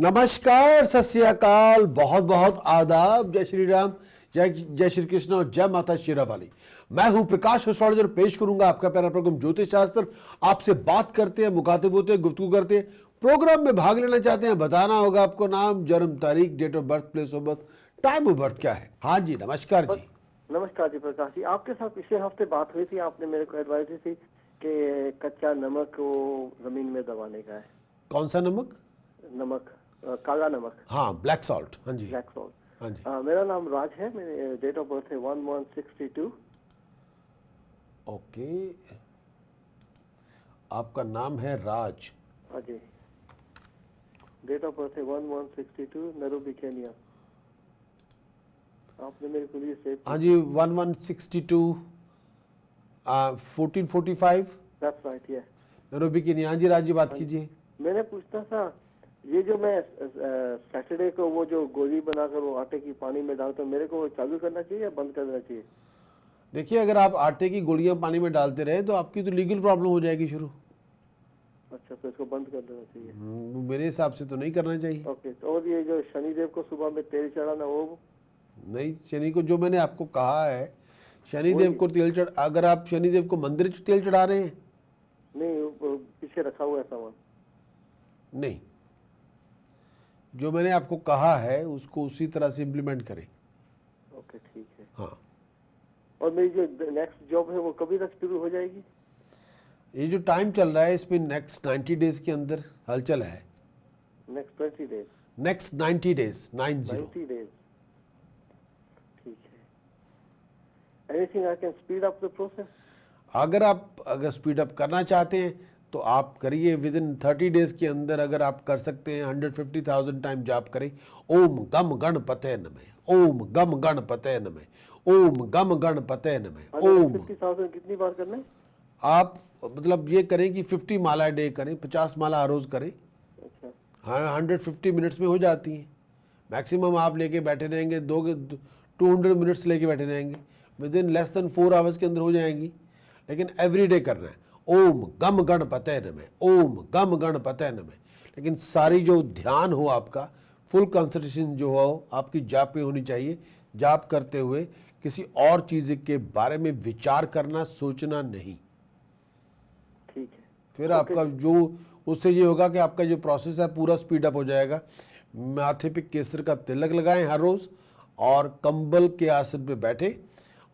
नमस्कार, सत श्री अकाल, बहुत बहुत आदाब, जय श्री राम, जय श्री कृष्ण और जय माता शेरावाली। मैं हूं प्रकाश एस्ट्रोलॉजर, पेश करूंगा आपका प्यारा प्रोग्राम ज्योतिष शास्त्र। आपसे बात करते हैं, मुखातिब होते हैं, गुफ्तगू करते हैं। प्रोग्राम में भाग लेना चाहते हैं, बताना होगा आपको नाम, जन्म तारीख, date of birth, place of birth, time of birth क्या है। हाँ जी, नमस्कार जी। नमस्कार जी प्रकाश जी, आपके साथ पिछले हफ्ते बात हुई थी। आपने मेरे को एडवाइस दी थी कि कच्चा नमक को जमीन में दबाने का है। कौन सा नमक? नमक, काला नमक। हाँ, ब्लैक सॉल्ट। हाँ जी, ब्लैक सॉल्ट। हाँ जी। मेरा नाम राज है, मेरे डेट ऑफ बर्थ है 1162। ओके, आपका नाम है राज। हाँ जी, डेट ऑफ बर्थ है 1162, नैरोबी केनिया। आपने मेरे को लिए सेव। हाँ जी, 1162 1445 दैट्स राइट, ये नैरोबी केनिया। हाँ जी, राज जी, बात कीजिए। मैंने पूछना था, ये जो मैं सैटरडे को वो जो गोली बनाकर वो आटे की पानी में डालता हूँ, मेरे को चालू करना चाहिए या बंद कर देना चाहिए? देखिए, अगर आप आटे की गोलियां पानी में डालते रहे तो आपकी तो लीगल प्रॉब्लम हो जाएगी शुरू। अच्छा, तो इसको बंद कर देना चाहिए। मेरे हिसाब से तो नहीं करना चाहिए। ओके, तो और ये जो शनिदेव को सुबह में तेल चढ़ाना, वो नहीं, शनि को जो मैंने आपको कहा है, शनिदेव वही। को तेल चढ़, अगर आप शनिदेव को मंदिर में तेल चढ़ा रहे हैं, नहीं, वो पीछे रखा हुआ है सामान। नहीं, जो मैंने आपको कहा है उसको उसी तरह से इम्प्लीमेंट करें। ओके, ठीक है। हाँ, और मेरी जो नेक्स्ट जॉब है वो कभी तक शुरू हो जाएगी? ये जो टाइम चल रहा है इसमें नेक्स्ट 90 डेज के अंदर हलचल है। Next 20 days? Next 90 days, 90। 90 days, ठीक है। Anything I can speed up the process? अगर स्पीड अप करना चाहते हैं तो आप करिए, विद इन 30 डेज के अंदर अगर आप कर सकते हैं 150,000 टाइम जाप करें। ओम गम गणपतये नमः, ओम गम गणपतये नमः, ओम गम गणपतये नमः, ओम। 150,000 कितनी बार करना है? आप मतलब ये करें कि 50 माला डे करें, 50 माला हर रोज करें। अच्छा, हाँ, 150 मिनट्स में हो जाती हैं। मैक्सिमम आप लेके बैठे रहेंगे 200 मिनट्स लेके बैठे रहेंगे, with in less than 4 hours के अंदर हो जाएंगी। लेकिन एवरी डे करना है। ओम गम गणपतये नमः, ओम गम गणपतये नमः। लेकिन सारी जो ध्यान हो आपका, फुल कंसंट्रेशन जो हो आपकी जाप में होनी चाहिए। जाप करते हुए किसी और चीज़ के बारे में विचार करना, सोचना नहीं। ठीक है। फिर आपका जो उससे ये होगा कि आपका जो प्रोसेस है पूरा स्पीड अप हो जाएगा। माथे पे केसर का तिलक लगाएं हर रोज और कंबल के आसन पे बैठे।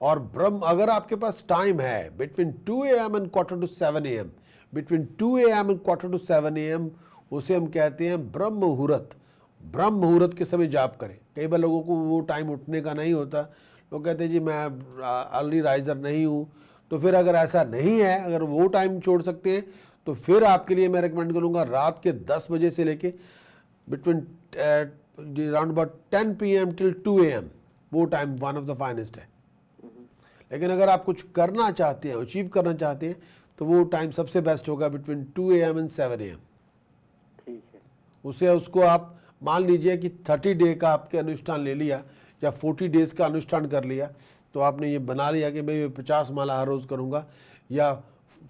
और ब्रह्म, अगर आपके पास टाइम है between 2 AM and quarter to 7 AM, between 2 AM and quarter to 7 AM, उसे हम कहते हैं ब्रह्म मुहूर्त। ब्रह्म मुहूर्त के समय जाप करें। कई बार लोगों को वो टाइम उठने का नहीं होता, लोग कहते हैं जी मैं अर्ली राइजर नहीं हूँ। तो फिर अगर ऐसा नहीं है, अगर वो टाइम छोड़ सकते हैं तो फिर आपके लिए मैं रिकमेंड करूँगा रात के 10 बजे से लेके between around about 10 PM till 2 AM, वो time one of the finest है। लेकिन अगर आप कुछ करना चाहते हैं, अचीव करना चाहते हैं, तो वो टाइम सबसे बेस्ट होगा बिटवीन 2 AM एंड 7 AM। ठीक है। उसको आप मान लीजिए कि 30 डे का आपके अनुष्ठान ले लिया या 40 डेज का अनुष्ठान कर लिया, तो आपने ये बना लिया कि मैं 50 माला हर रोज़ करूँगा या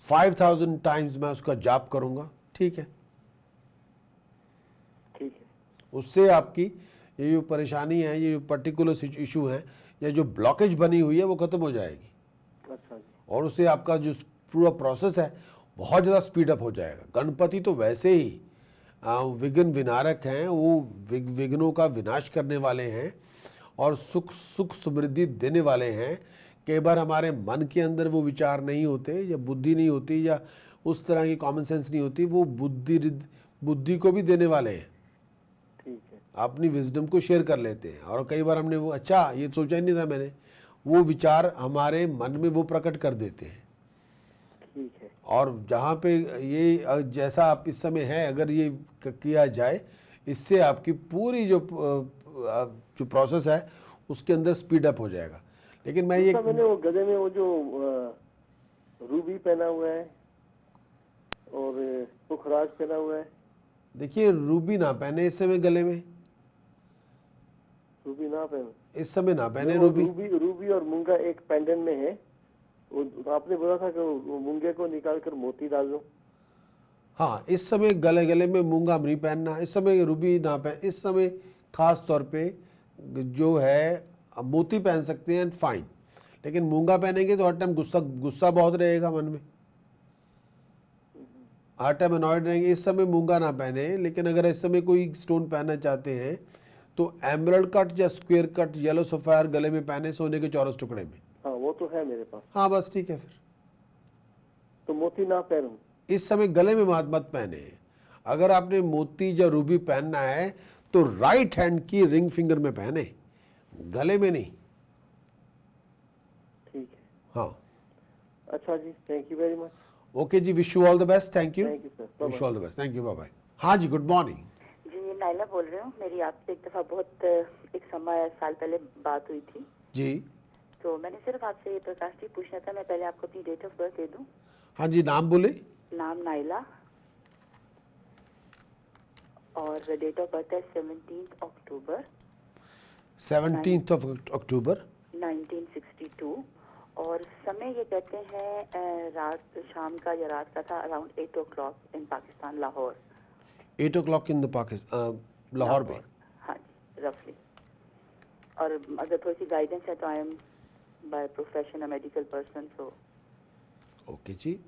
5000 टाइम्स मैं उसका जाप करूँगा। ठीक है, ठीक है। उससे आपकी ये जो परेशानी है, ये जो पर्टिकुलर इशू है या जो ब्लॉकेज बनी हुई है वो ख़त्म हो जाएगी। अच्छा जी। और उससे आपका जो पूरा प्रोसेस है बहुत ज़्यादा स्पीड अप हो जाएगा। गणपति तो वैसे ही विघ्न विनारक हैं, वो विघ्नों का विनाश करने वाले हैं और सुख समृद्धि देने वाले हैं। कई बार हमारे मन के अंदर वो विचार नहीं होते या बुद्धि नहीं होती या उस तरह की कॉमन सेंस नहीं होती, वो बुद्धि को भी देने वाले हैं। ठीक है। अपनी विजडम को शेयर कर लेते हैं। और कई बार हमने वो, अच्छा ये सोचा ही नहीं था मैंने, वो विचार हमारे मन में वो प्रकट कर देते हैं। ठीक है। और जहाँ पे ये जैसा आप इस समय है, अगर ये किया जाए, इससे आपकी पूरी जो प्रोसेस है उसके अंदर स्पीड अप हो जाएगा। लेकिन मैं ये मैंने वो गले में वो जो रूबी पहना हुआ है और पुखराज पहना हुआ है। देखिए, रूबी ना पहने इस समय गले में, रूबी ना पहने इस समय ना पहने वो रूबी। रूबी और मूंगा एक पेंडेंट में है। वो आपने बोला था कि वो मूंगे को निकाल कर मोती डाल दो। हाँ, इस समय गले गले में मूंगा नहीं पहनना, इस समय रूबी ना पहन, इस समय खास तौर पे जो है मोती पहन सकते हैं, फाइन, लेकिन मूंगा पहनेंगे तो हर टाइम गुस्सा गुस्सा बहुत रहेगा मन में, हर टाइम अनॉयड रहेंगे। इस समय मूंगा ना पहने, लेकिन अगर इस समय कोई स्टोन पहनना चाहते हैं तो एमरल्ड कट या स्क्वायर कट येलो सफायर गले में पहने, सोने के चौरस टुकड़े में। हाँ वो तो है मेरे पास। हाँ बस ठीक है, फिर तो मोती ना पहनूं? इस समय गले में मत पहने। अगर आपने मोती या रूबी पहनना है तो राइट हैंड की रिंग फिंगर में पहने, गले में नहीं। ठीक है। हाँ अच्छा जी, thank you very much. Okay जी, wish you all the best, thank you, thank you sir, wish all the best, thank you, bye bye. हाँ जी, गुड मॉर्निंग। जी नाइला बोल रही हूँ। मेरी आपसे एक दफ़ा बहुत एक साल पहले बात हुई थी, जी तो मैंने सिर्फ आपसे ये प्रकाश जी पूछना था। मैं पहले आपको अपनी डेट ऑफ बर्थ दे दूँ? हाँ जी, नाम बोले। नाम नाइला और डेट ऑफ बर्थ है 17 अक्टूबर 17th of October 1962 और समय ये कहते हैं रात शाम का या रात का था, around 8 o'clock in Pakistan, Lahore. 8 o'clock in the Pakistan, Lahore में। हाँ जी, रफली। और अगर थोड़ी सी गाइडेंस है तो I am by profession a medical person, so okay जी,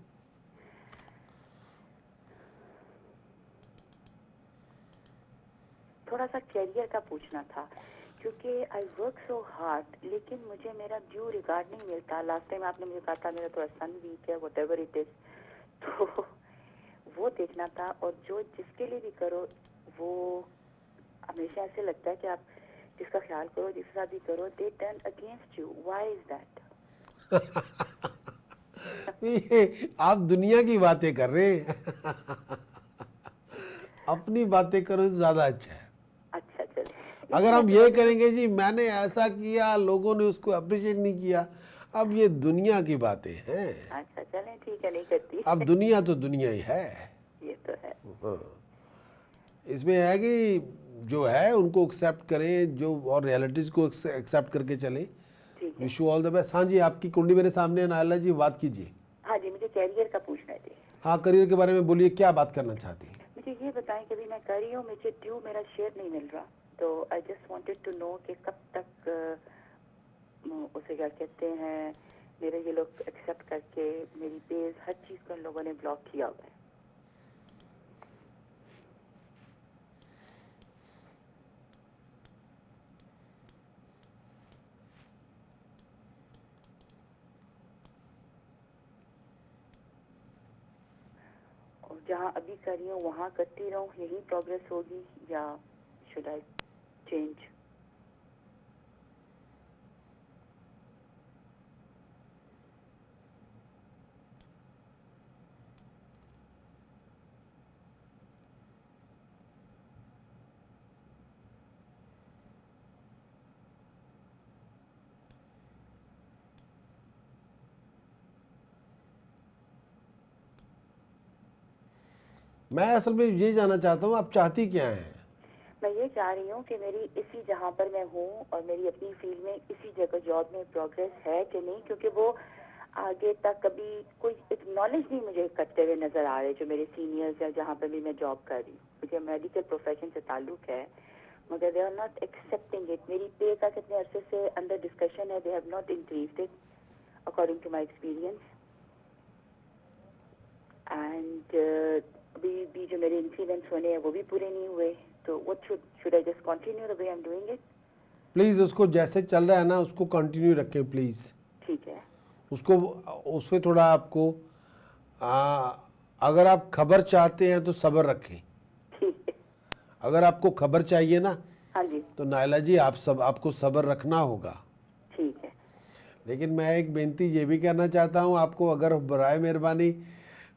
थोड़ा सा कैरियर का पूछना था, क्योंकि आई वर्क सो हार्ड लेकिन मुझे मेरा ड्यू रिगार्ड नहीं मिलता। लास्ट टाइम आपने मुझे कहा था मेरा थोड़ा सन वीक है, वट एवर इट इज, तो वो देखना था। और जो जिसके लिए भी करो वो हमेशा ऐसे लगता है कि आप जिसका ख्याल करो, जिसके साथ भी करो, they turn against you. Why is that? ये आप दुनिया की बातें कर रहे हैं। अपनी बातें करो, ज्यादा अच्छा है। अच्छा चलिए। अगर हम ये करेंगे जी मैंने ऐसा किया, लोगों ने उसको अप्रिशिएट नहीं किया, अब ये दुनिया की बातें हैं। अच्छा चलें, ठीक है, नहीं करती। अब दुनिया तो दुनिया ही है। ये तो है। हाँ, इसमें है कि जो है उनको एक्सेप्ट करें, जो और रियलिटीज को एक्सेप्ट करके चलें। ठीक है। Wish you all the best. हाँ जी, आपकी कुंडली मेरे सामने है, नायला जी, बात कीजिए। हाँ जी, मुझे कैरियर का पूछना है जी। हाँ, करियर के बारे में बोलिए, क्या बात करना चाहती हैं? मुझे ये बताएं कि अभी मैं कर रही हूँ, मुझे ड्यू मेरा शेयर नहीं मिल रहा, तो I just wanted to know कि कब तक उसे क्या कहते हैं, मेरे ये लोग एक्सेप्ट करके मेरी पेज हर चीज़ को इन लोगों ने ब्लॉक किया हुआ है। और जहाँ अभी कर रही हूँ वहाँ करती रहूँ, यही प्रोग्रेस होगी या शुड आई चेंज? मैं असल में ये जानना चाहता हूँ आप चाहती क्या हैं? मैं ये चाह रही हूँ कि मेरी इसी जहाँ पर मैं हूँ और मेरी अपनी फील्ड में इसी जगह जॉब में प्रोग्रेस है कि नहीं, क्योंकि वो आगे तक कभी कोई एक्नॉलेज नहीं मुझे करते हुए नजर आ रहे, जो मेरे सीनियर्स या जहाँ पर भी मैं जॉब कर रही हूँ। मुझे मेडिकल प्रोफेशन से ताल्लुक है, मगर they are not accepting it. मेरी पे का कितने अरसे से अंडर डिस्कशन है, they have not increased it according to my experience. And अभी भी जो मेरे इंक्रीमेंट्स होने हैं वो भी पूरे नहीं हुए, तो what should I just continue the way I am doing it? Please उसको जैसे चल रहा है ना उसको कंटिन्यू रखें प्लीज़। ठीक है। उसको उस पर थोड़ा आपको अगर आप खबर चाहते हैं तो सब्र रखें। ठीक है। अगर आपको खबर चाहिए ना हाँ जी। तो नायला जी आपको सब्र रखना होगा। ठीक है। लेकिन मैं एक बेनती ये भी करना चाहता हूँ आपको, अगर बराए मेहरबानी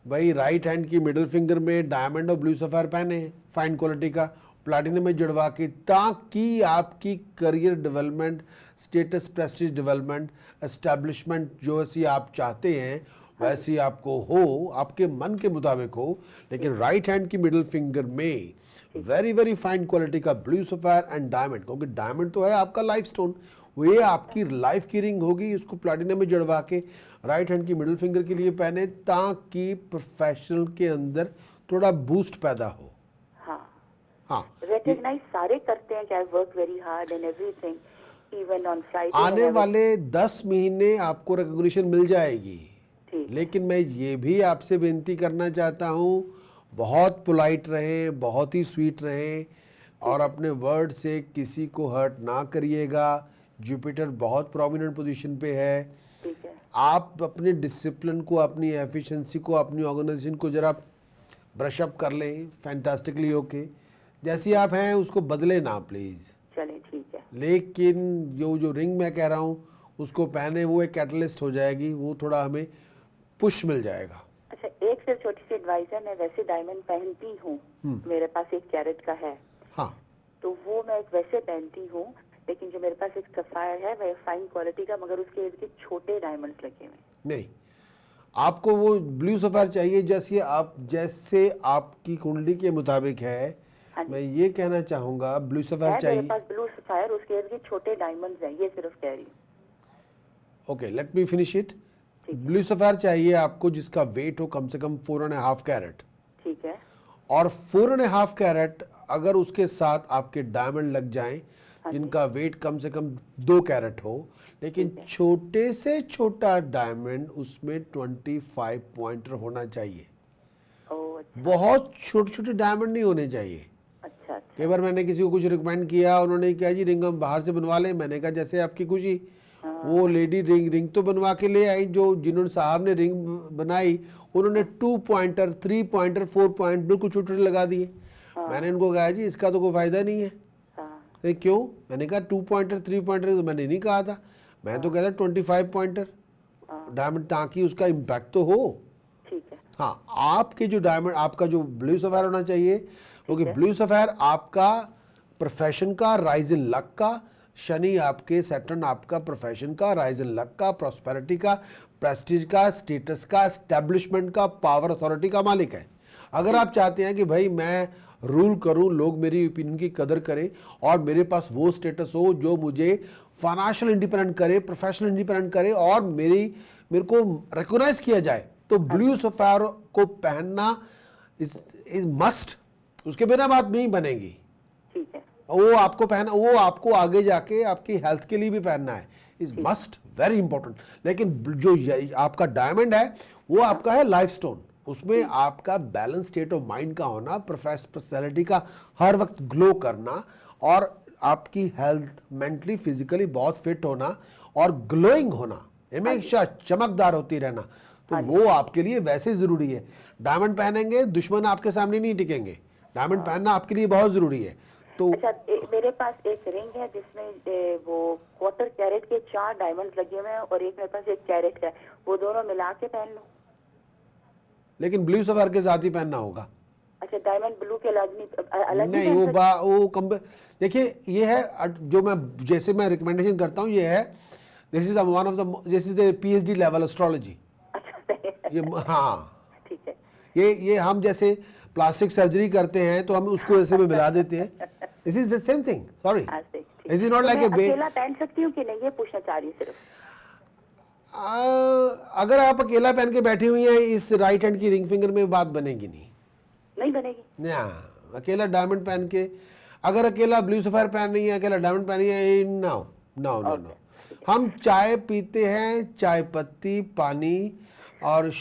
भाई राइट हैंड की मिडिल फिंगर में डायमंड और ब्लू सफ़ायर पहने, फाइन क्वालिटी का प्लाटिनम में जुड़वा के, ताकि आपकी career development, status, Prestige development, establishment जो ऐसी आप चाहते हैं वैसी आपको हो, आपके मन के मुताबिक हो। लेकिन राइट हैंड की मिडिल फिंगर में वेरी वेरी फाइन क्वालिटी का ब्लू सफ़ायर एंड डायमंड, क्योंकि डायमंड तो है आपका लाइफ स्टोन, वो ये आपकी लाइफ की रिंग होगी। उसको प्लाटिनम में जड़वा के राइट हैंड की मिडिल फिंगर के लिए पहने, ताकि प्रोफेशनल के अंदर थोड़ा बूस्ट पैदा हो। हाँ, हाँ, रिकॉग्नाइज सारे करते हैं कि I work very hard and everything even on Friday. आने वाले 10 महीने आपको रिकॉग्निशन मिल जाएगी। ठीक है। लेकिन मैं ये भी आपसे बेनती करना चाहता हूँ, बहुत पोलाइट रहें, बहुत ही स्वीट रहें और अपने वर्ड से किसी को हर्ट ना करिएगा। जुपिटर बहुत प्रोमिनेंट पोजीशन पे है। ठीक है। आप अपने डिसिप्लिन को, अपनी एफिशिएंसी को, अपनी ऑर्गेनाइजेशन को जरा ब्रश अप कर लें फैंटास्टिकली होके। जैसी आप हैं उसको बदले ना प्लीज़। चलें, ठीक है। लेकिन जो रिंग मैं कह रहा हूँ उसको पहने, वो एक कैटलिस्ट हो जाएगी, वो थोड़ा हमें पुश मिल जाएगा। अच्छा, एक सिर्फ छोटी सी एडवाइस है, मैं वैसे डायमंड पहनती हूँ, मेरे पास 1 कैरेट का है, हाँ, तो वो मैं एक वैसे पहनती हूँ, लेकिन जो मेरे पास एक सफायर है वह फाइन क्वालिटी का, मगर उसके इर्द गिर्द छोटे डायमंड्स लगे हुए हैं। नहीं, आपको वो ब्लू सफ़ायर चाहिए जैसे आपकी कुंडली के मुताबिक है। हाँ जी। मैं ये कहना चाहूँगा ब्लू सफ़ायर है मेरे चाहिए। पास ब्लू सफायर, उसके इर्द गिर्द छोटे डायमंड्स हैं, ये सिर्फ कह रही हूँ। Okay, let me finish it. ठीक है। ब्लू सफ़ायर चाहिए आपको जिसका वेट हो कम से कम 4.5 कैरेट, ठीक है। और 4.5 कैरेट अगर उसके साथ आपके डायमंड लग जाएं हाँ जी। जिनका वेट कम से कम 2 कैरेट हो, लेकिन ठीक है। छोटे से छोटा डायमंड उसमें 25 पॉइंटर होना चाहिए। ओह, अच्छा बहुत छोटे छोटे डायमंड नहीं होने चाहिए। अच्छा। अच्छा, कई बार मैंने किसी को कुछ रिकमेंड किया, उन्होंने कहा जी रिंग हम बाहर से बनवा लें। मैंने कहा जैसे आपकी खुशी। वो लेडी रिंग तो बनवा के ले आई, जिन्होंने साहब ने रिंग बनाई उन्होंने 2 पॉइंटर, 3 पॉइंटर, 4 पॉइंट बिल्कुल छोटे छोटे लगा दिए। मैंने इनको कहा जी इसका तो कोई फायदा नहीं है। हाँ, नहीं, क्यों? मैंने कहा 2 पॉइंटर 3 पॉइंटर तो मैंने नहीं कहा था, मैं तो कहता 25 पॉइंटर डायमंड, ताकि उसका इम्पैक्ट तो हो। ठीक है। हाँ, आपके जो डायमंड, आपका जो ब्लू सफायर होना चाहिए, क्योंकि है। ब्लू सफायर आपका प्रोफेशन का, राइज इन लक का, शनि आपके, सैटर्न आपका प्रोफेशन का, राइज इन लक का, प्रॉस्पेरिटी का, प्रेस्टीज का, स्टेटस का, एस्टेब्लिशमेंट का, पावर अथॉरिटी का मालिक है। अगर आप चाहते हैं कि भाई मैं रूल करूं, लोग मेरी ओपिनियन की कदर करें और मेरे पास वो स्टेटस हो जो मुझे फाइनेंशियल इंडिपेंडेंट करे, प्रोफेशनल इंडिपेंडेंट करे और मेरे को रिकॉग्नाइज किया जाए, तो ब्लू सफायर को पहनना इज मस्ट। उसके बिना बात नहीं बनेगी। ठीक है। वो आपको पहना, वो आपको आगे जाके आपकी हेल्थ के लिए भी पहनना है, इज मस्ट, वेरी इंपॉर्टेंट। लेकिन जो आपका डायमंड है वो आपका है लाइफ स्टोन, उसमें आपका बैलेंस स्टेट ऑफ माइंड का होना, पर्सनैलिटी का हर वक्त ग्लो करना और आपकी हेल्थ मेंटली फिजिकली बहुत फिट होना और ग्लोइंग होना, हमेशा चमकदार होती रहना, तो वो आपके लिए वैसे जरूरी है। डायमंड पहनेंगे दुश्मन आपके सामने नहीं टिकेंगे, डायमंड पहनना आपके लिए बहुत जरूरी है। तो अच्छा, मेरे पास एक रिंग है जिसमें वो 1/4 कैरेट के 4 डायमंड लगे हुए हैं और एक मेरे पास 1 कैरेट का है, वो दोनों मिला के पहन लो? लेकिन ब्लू सफायर के साथ ही पहनना होगा। अच्छा, डायमंड ब्लू के अलग नहीं, देखिए ये है जो मैं रिकमेंडेशन करता हूँ, ये है this is one of the, this is the PhD level astrology. अच्छा, ये हाँ, ठीक है। ये हम जैसे प्लास्टिक सर्जरी करते हैं तो हम उसको ऐसे में मिला देते हैं। This is the same thing, sorry, हाँ, ठीक। दिस इज नॉट तो लाइक मैं ए अकेला पहन सकती हूँ कि नहीं, ये पूछना चाह रही हूँ सिर्फ। अगर आप अकेला पहन के बैठी हुई हैं इस राइट हैंड की रिंग फिंगर में, बात बनेगी नहीं। नहीं बनेगी? ना, अकेला डायमंड पहन के, अगर अकेला ब्लू सफायर पहन रही है, अकेला डायमंड पहन रही है, नो नो नो नो। हम चाय पीते हैं, चाय पत्ती, पानी और